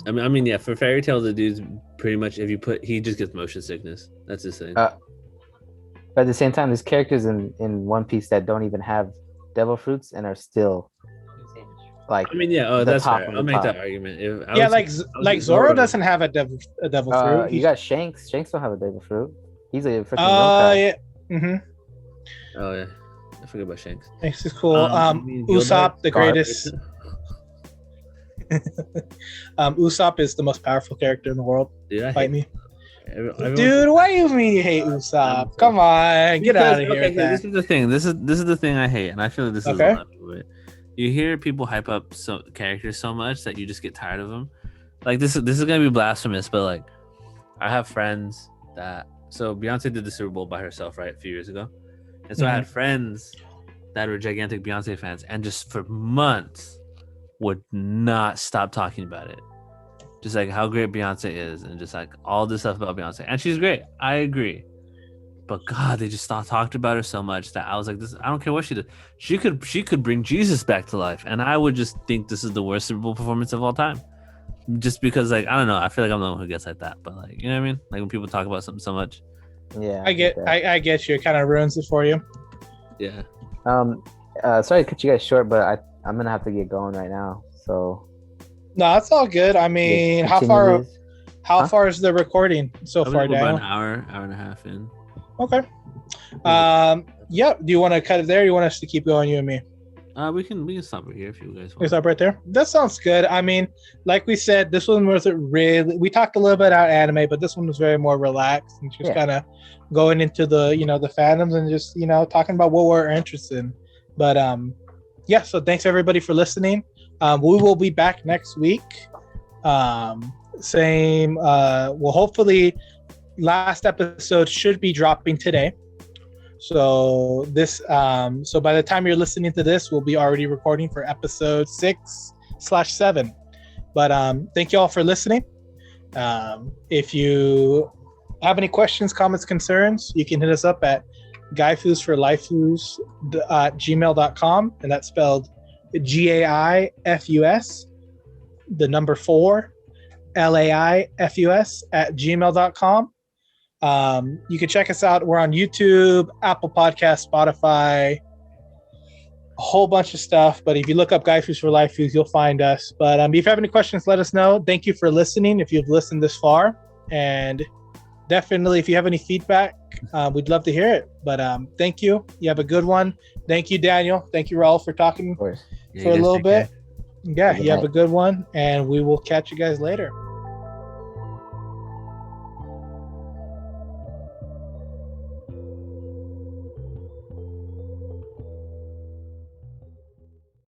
I mean, yeah. For Fairy Tail, the dude's pretty much he just gets motion sickness. That's his thing. But at the same time, there's characters in One Piece that don't even have devil fruits and are still like. I mean, yeah. Oh, the that's top fair. of I'll the make that top. argument. Like Zoro doesn't have a devil fruit. You got Shanks. Shanks don't have a devil fruit. He's a freaking yeah. Mm-hmm. Oh yeah, I forgot about Shanks. This is cool. I mean, Usopp, the Scarf. greatest. Usopp is the most powerful character in the world. Dude, I Fight hate me. everyone- Dude, why you mean you hate Usopp? Come on, get out of here with This that. is the thing. This is the thing I hate, and I feel like this is Okay. a lot of it. You hear people hype up characters so much that you just get tired of them. Like this is gonna be blasphemous, but like I have friends that Beyonce did the Super Bowl by herself, right, a few years ago, and so I had friends that were gigantic Beyonce fans, and just for months would not stop talking about it. Just like how great Beyonce is, and just like all this stuff about Beyonce. And she's great. I agree. But God, they just talked about her so much that I was like, I don't care what she did. She could bring Jesus back to life. And I would just think this is the worst Super Bowl performance of all time. Just because, like, I don't know. I feel like I'm the one who gets like that. But like, you know what I mean? Like when people talk about something so much. Yeah. I get you. It kind of ruins it for you. Yeah. Sorry to cut you guys short, but I'm gonna have to get going right now. So. No, it's all good. I mean, how far is the recording so far, About Daniel? an hour and a half in. Okay. Yeah. Do you want to cut it there? Or you want us to keep going, you and me? We can stop right here if you guys We want. stop right there. That sounds good. I mean, like we said, this one wasn't really. We talked a little bit about anime, but this one was very more relaxed and just kind of going into the the fandoms and just talking about what we're interested in. But yeah. So thanks everybody for listening. We will be back next week. Same. Well, hopefully, last episode should be dropping today. So this, so by the time you're listening to this, we'll be already recording for episode 6/7. But thank you all for listening. If you have any questions, comments, concerns, you can hit us up at gaifus@gmail.com, and that's spelled GAIFUS, the number 4, LAIFUS @gmail.com. You can check us out. We're on YouTube, Apple Podcasts, Spotify, a whole bunch of stuff. But if you look up Gaifus for Laifus, you'll find us. But if you have any questions, let us know. Thank you for listening if you've listened this far. And definitely, if you have any feedback, we'd love to hear it. But thank you. You have a good one. Thank you, Daniel. Thank you, Raul, for talking Of course. Yeah, for you a guys little take bit. care. Yeah, you have a good one. And we will catch you guys later.